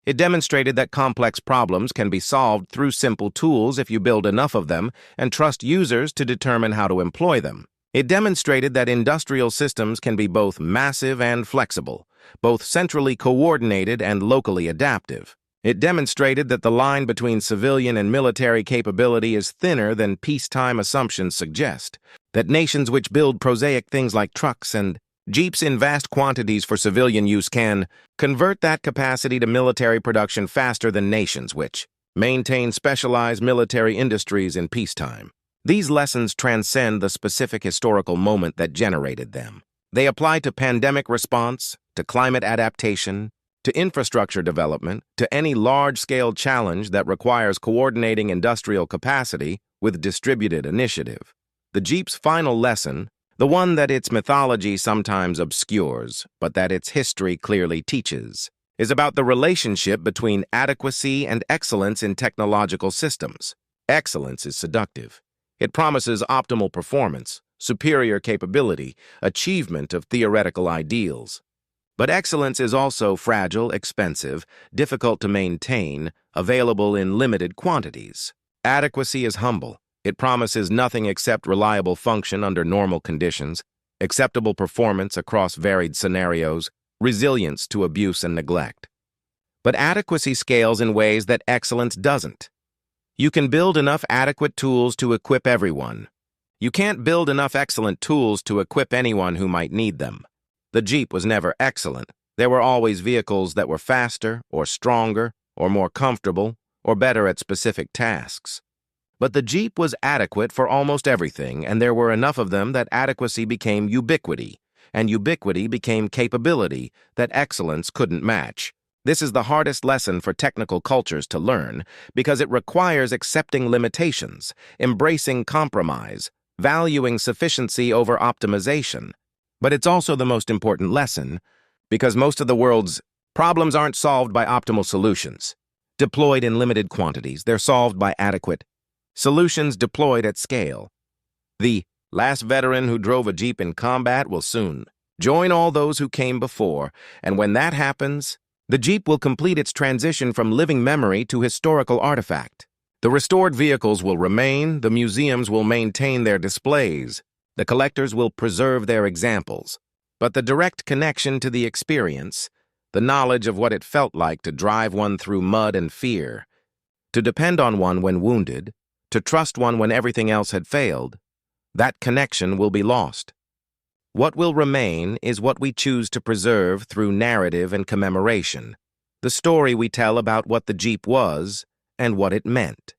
It demonstrated that complex problems can be solved through simple tools if you build enough of them and trust users to determine how to employ them. It demonstrated that industrial systems can be both massive and flexible, both centrally coordinated and locally adaptive. It demonstrated that the line between civilian and military capability is thinner than peacetime assumptions suggest, that nations which build prosaic things like trucks and Jeeps in vast quantities for civilian use can convert that capacity to military production faster than nations which maintain specialized military industries in peacetime. These lessons transcend the specific historical moment that generated them. They apply to pandemic response, to climate adaptation, to infrastructure development, to any large-scale challenge that requires coordinating industrial capacity with distributed initiative. The Jeep's final lesson, the one that its mythology sometimes obscures, but that its history clearly teaches, is about the relationship between adequacy and excellence in technological systems. Excellence is seductive. It promises optimal performance, superior capability, achievement of theoretical ideals. But excellence is also fragile, expensive, difficult to maintain, available in limited quantities. Adequacy is humble. It promises nothing except reliable function under normal conditions, acceptable performance across varied scenarios, resilience to abuse and neglect. But adequacy scales in ways that excellence doesn't. You can build enough adequate tools to equip everyone. You can't build enough excellent tools to equip anyone who might need them. The Jeep was never excellent. There were always vehicles that were faster, or stronger, or more comfortable, or better at specific tasks. But the Jeep was adequate for almost everything, and there were enough of them that adequacy became ubiquity, and ubiquity became capability that excellence couldn't match. This is the hardest lesson for technical cultures to learn because it requires accepting limitations, embracing compromise, valuing sufficiency over optimization. But it's also the most important lesson because most of the world's problems aren't solved by optimal solutions. Deployed in limited quantities, they're solved by adequate solutions deployed at scale. The last veteran who drove a Jeep in combat will soon join all those who came before, and when that happens, the Jeep will complete its transition from living memory to historical artifact. The restored vehicles will remain, the museums will maintain their displays, the collectors will preserve their examples, but the direct connection to the experience, the knowledge of what it felt like to drive one through mud and fear, to depend on one when wounded, to trust one when everything else had failed, that connection will be lost. What will remain is what we choose to preserve through narrative and commemoration, the story we tell about what the Jeep was and what it meant.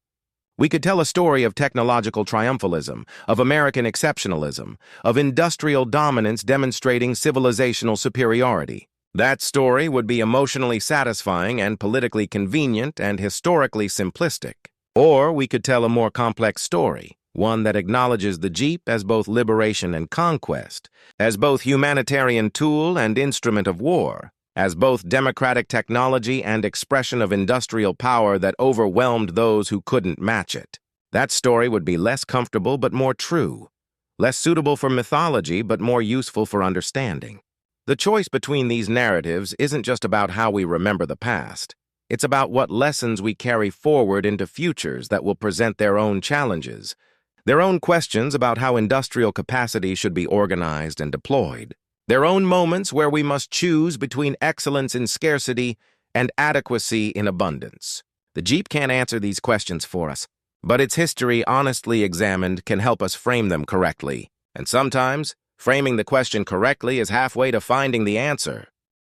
We could tell a story of technological triumphalism, of American exceptionalism, of industrial dominance demonstrating civilizational superiority. That story would be emotionally satisfying and politically convenient and historically simplistic. Or we could tell a more complex story, one that acknowledges the Jeep as both liberation and conquest, as both humanitarian tool and instrument of war, as both democratic technology and expression of industrial power that overwhelmed those who couldn't match it. That story would be less comfortable but more true, less suitable for mythology but more useful for understanding. The choice between these narratives isn't just about how we remember the past. It's about what lessons we carry forward into futures that will present their own challenges, their own questions about how industrial capacity should be organized and deployed, their own moments where we must choose between excellence in scarcity and adequacy in abundance. The Jeep can't answer these questions for us, but its history, honestly examined, can help us frame them correctly. And sometimes, framing the question correctly is halfway to finding the answer.